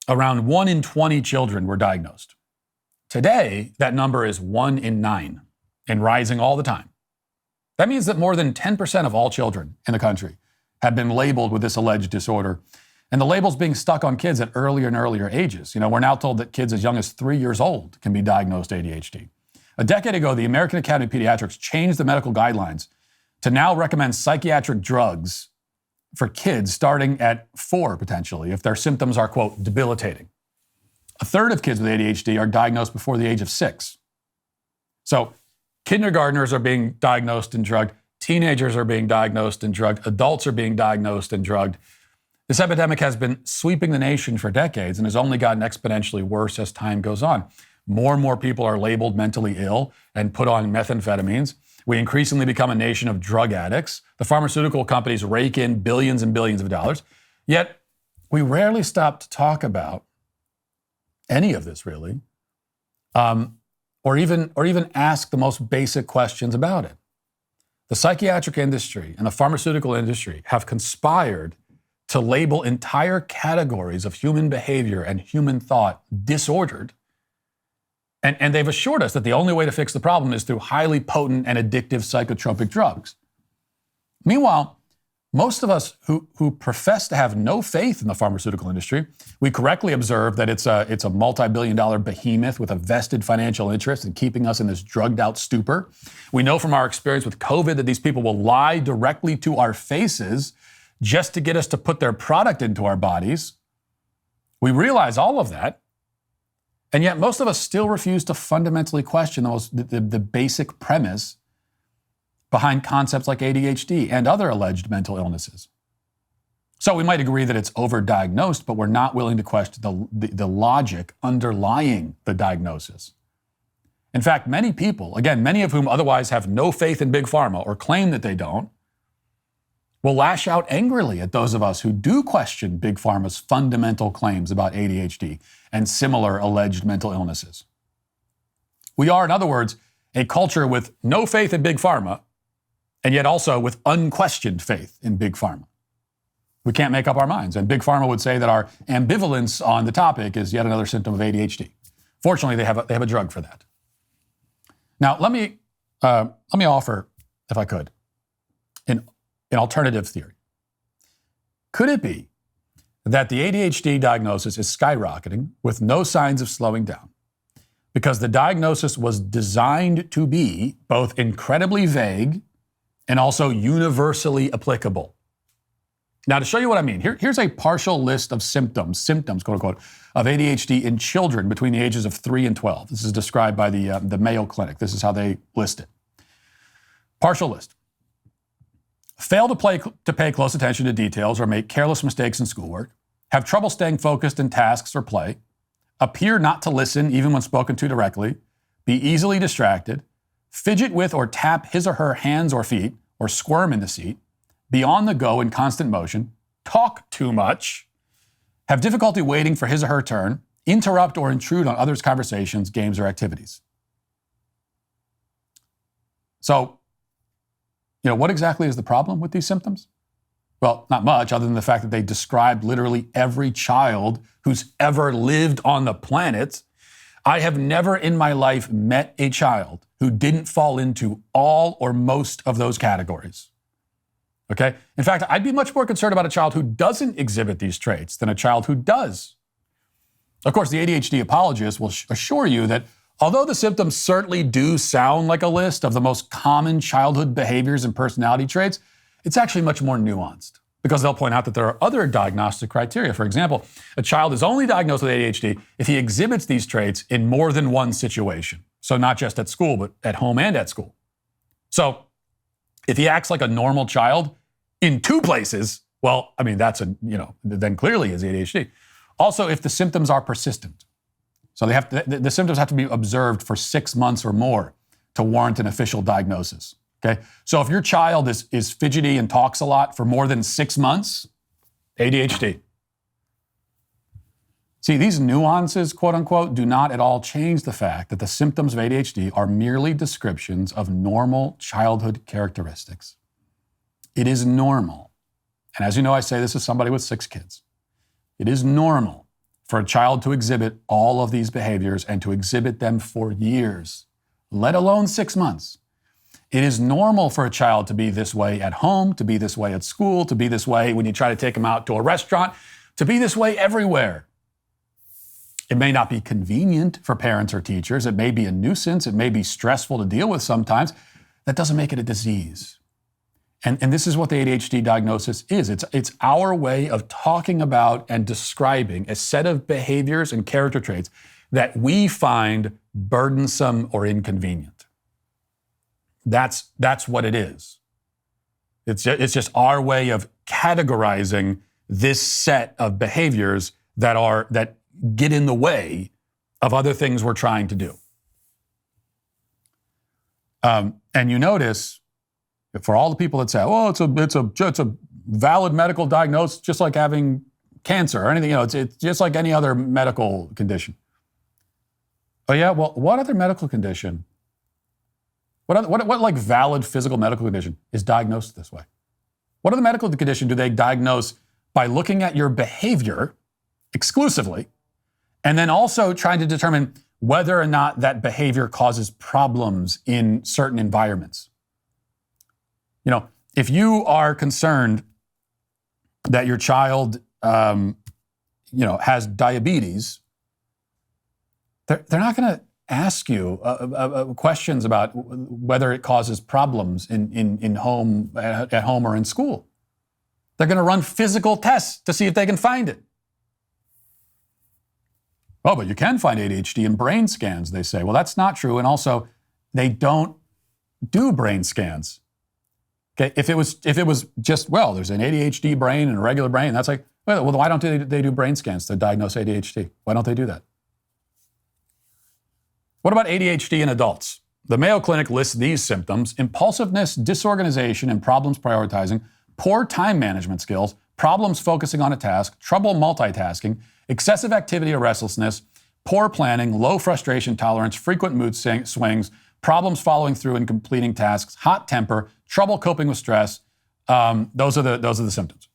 [SPEAKER 1] around 1 in 20 children were diagnosed. Today, that number is 1 in 9 and rising all the time. That means that more than 10% of all children in the country have been labeled with this alleged disorder. And the label's being stuck on kids at earlier and earlier ages. We're now told that kids as young as 3 years old can be diagnosed ADHD. A decade ago, the American Academy of Pediatrics changed the medical guidelines to now recommend psychiatric drugs for kids starting at 4, potentially, if their symptoms are, quote, debilitating. A third of kids with ADHD are diagnosed before the age of 6. So kindergartners are being diagnosed and drugged. Teenagers are being diagnosed and drugged. Adults are being diagnosed and drugged. This epidemic has been sweeping the nation for decades and has only gotten exponentially worse as time goes on. More and more people are labeled mentally ill and put on methamphetamines. We increasingly become a nation of drug addicts. The pharmaceutical companies rake in billions and billions of dollars. Yet we rarely stop to talk about any of this, really, or even ask the most basic questions about it. The psychiatric industry and the pharmaceutical industry have conspired to label entire categories of human behavior and human thought disordered. And they've assured us that the only way to fix the problem is through highly potent and addictive psychotropic drugs. Meanwhile, most of us who profess to have no faith in the pharmaceutical industry, we correctly observe that it's a multi-billion-dollar behemoth with a vested financial interest in keeping us in this drugged-out stupor. We know from our experience with COVID that these people will lie directly to our faces just to get us to put their product into our bodies. We realize all of that. And yet most of us still refuse to fundamentally question the basic premise behind concepts like ADHD and other alleged mental illnesses. So we might agree that it's overdiagnosed, but we're not willing to question the logic underlying the diagnosis. In fact, many people, again, many of whom otherwise have no faith in Big Pharma or claim that they don't, will lash out angrily at those of us who do question Big Pharma's fundamental claims about ADHD and similar alleged mental illnesses. We are, in other words, a culture with no faith in Big Pharma, and yet also with unquestioned faith in Big Pharma. We can't make up our minds, and Big Pharma would say that our ambivalence on the topic is yet another symptom of ADHD. Fortunately, they have a drug for that. Now, let me offer, if I could, an alternative theory. Could it be that the ADHD diagnosis is skyrocketing with no signs of slowing down because the diagnosis was designed to be both incredibly vague and also universally applicable? Now, to show you what I mean, here's a partial list of symptoms, quote unquote, of ADHD in children between the ages of 3 and 12. This is described by the Mayo Clinic. This is how they list it. Partial list. Fail to pay close attention to details or make careless mistakes in schoolwork, have trouble staying focused in tasks or play, appear not to listen even when spoken to directly, be easily distracted, fidget with or tap his or her hands or feet, or squirm in the seat, be on the go in constant motion, talk too much, have difficulty waiting for his or her turn, interrupt or intrude on others' conversations, games, or activities. So, what exactly is the problem with these symptoms? Well, not much, other than the fact that they describe literally every child who's ever lived on the planet. I have never in my life met a child who didn't fall into all or most of those categories. Okay? In fact, I'd be much more concerned about a child who doesn't exhibit these traits than a child who does. Of course, the ADHD apologists will assure you that although the symptoms certainly do sound like a list of the most common childhood behaviors and personality traits, it's actually much more nuanced because they'll point out that there are other diagnostic criteria. For example, a child is only diagnosed with ADHD if he exhibits these traits in more than one situation. So not just at school, but at home and at school. So if he acts like a normal child in 2 places, well, I mean, then clearly is ADHD. Also, if the symptoms are persistent. So the symptoms have to be observed for 6 months or more to warrant an official diagnosis. Okay? So if your child is fidgety and talks a lot for more than 6 months, ADHD. See, these nuances, quote unquote, do not at all change the fact that the symptoms of ADHD are merely descriptions of normal childhood characteristics. It is normal. And as you know, I say this as somebody with 6 kids. It is normal for a child to exhibit all of these behaviors and to exhibit them for years, let alone 6 months. It is normal for a child to be this way at home, to be this way at school, to be this way when you try to take them out to a restaurant, to be this way everywhere. It may not be convenient for parents or teachers. It may be a nuisance. It may be stressful to deal with sometimes. That doesn't make it a disease. And this is what the ADHD diagnosis is. It's our way of talking about and describing a set of behaviors and character traits that we find burdensome or inconvenient. That's what it is. It's just our way of categorizing this set of behaviors that get in the way of other things we're trying to do. And you notice, for all the people that say, "Oh, it's a valid medical diagnosis, just like having cancer or anything," it's just like any other medical condition. Oh yeah, well, what other medical condition? What like valid physical medical condition is diagnosed this way? What other medical condition do they diagnose by looking at your behavior exclusively, and then also trying to determine whether or not that behavior causes problems in certain environments? If you are concerned that your child, has diabetes, they're not going to ask you questions about whether it causes problems in home, at home or in school. They're going to run physical tests to see if they can find it. Oh, but you can find ADHD in brain scans, they say. Well, that's not true. And also, they don't do brain scans. Okay, if it was just, well, there's an ADHD brain and a regular brain, that's like, well, why don't they do brain scans to diagnose ADHD? Why don't they do that? What about ADHD in adults? The Mayo Clinic lists these symptoms: impulsiveness, disorganization, and problems prioritizing, poor time management skills, problems focusing on a task, trouble multitasking, excessive activity or restlessness, poor planning, low frustration tolerance, frequent mood swings, problems following through and completing tasks, hot temper, trouble coping with stress. Those are the symptoms.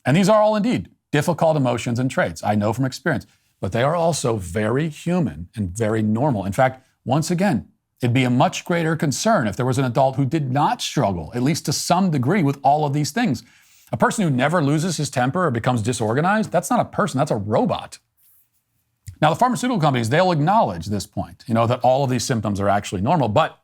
[SPEAKER 1] And these are all indeed difficult emotions and traits. I know from experience. But they are also very human and very normal. In fact, once again, it'd be a much greater concern if there was an adult who did not struggle, at least to some degree, with all of these things. A person who never loses his temper or becomes disorganized, that's not a person, that's a robot. Now, the pharmaceutical companies, they'll acknowledge this point, that all of these symptoms are actually normal, but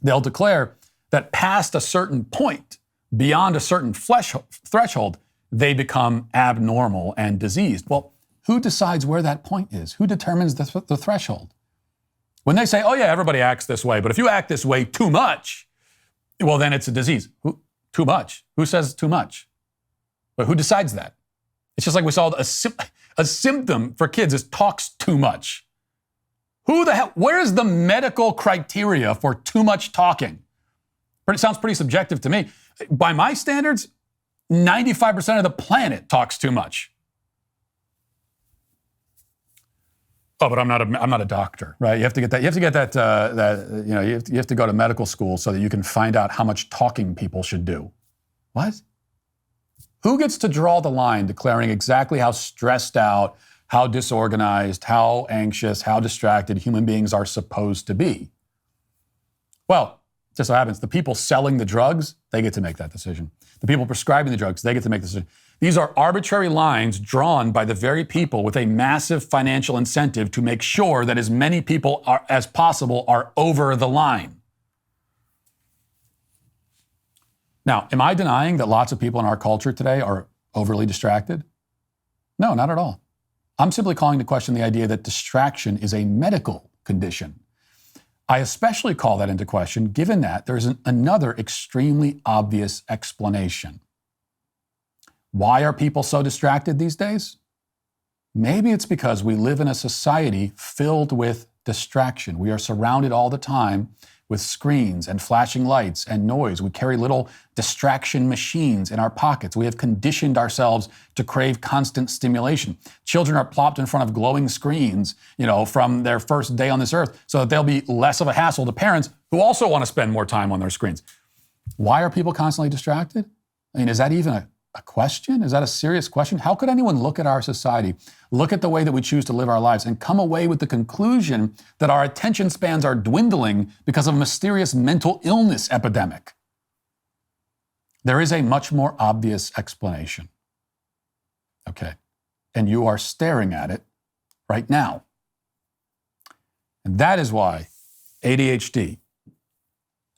[SPEAKER 1] they'll declare that past a certain point, beyond a certain threshold, they become abnormal and diseased. Well, who decides where that point is? Who determines the threshold? When they say, oh yeah, everybody acts this way, but if you act this way too much, well, then it's a disease. Too much? Who says too much? But who decides that? It's just like we saw a symptom for kids is talks too much. Who the hell, where's the medical criteria for too much talking? It sounds pretty subjective to me. By my standards, 95% of the planet talks too much. Oh, but I'm not a doctor, right? You have to get that. You have to go to medical school so that you can find out how much talking people should do. What? Who gets to draw the line declaring exactly how stressed out, how disorganized, how anxious, how distracted human beings are supposed to be? Well, it just so happens the people selling the drugs, they get to make that decision. The people prescribing the drugs, they get to make the decision. These are arbitrary lines drawn by the very people with a massive financial incentive to make sure that as many people as possible are over the line. Now, am I denying that lots of people in our culture today are overly distracted? No, not at all. I'm simply calling to question the idea that distraction is a medical condition. I especially call that into question given that there's another extremely obvious explanation. Why are people so distracted these days? Maybe it's because we live in a society filled with distraction. We are surrounded all the time with screens and flashing lights and noise. We carry little distraction machines in our pockets. We have conditioned ourselves to crave constant stimulation. Children are plopped in front of glowing screens, from their first day on this earth so that they'll be less of a hassle to parents who also want to spend more time on their screens. Why are people constantly distracted? I mean, is that even a question? Is that a serious question? How could anyone look at our society, look at the way that we choose to live our lives, and come away with the conclusion that our attention spans are dwindling because of a mysterious mental illness epidemic? There is a much more obvious explanation. Okay. And you are staring at it right now. And that is why ADHD,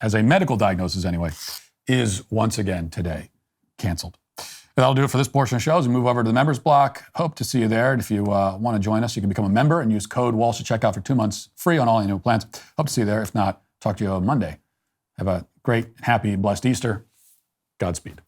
[SPEAKER 1] as a medical diagnosis anyway, is once again today canceled. That'll do it for this portion of the show. As we move over to the members block, hope to see you there. And if you want to join us, you can become a member and use code Walsh to checkout for 2 months free on all annual plans. Hope to see you there. If not, talk to you on Monday. Have a great, happy, blessed Easter. Godspeed.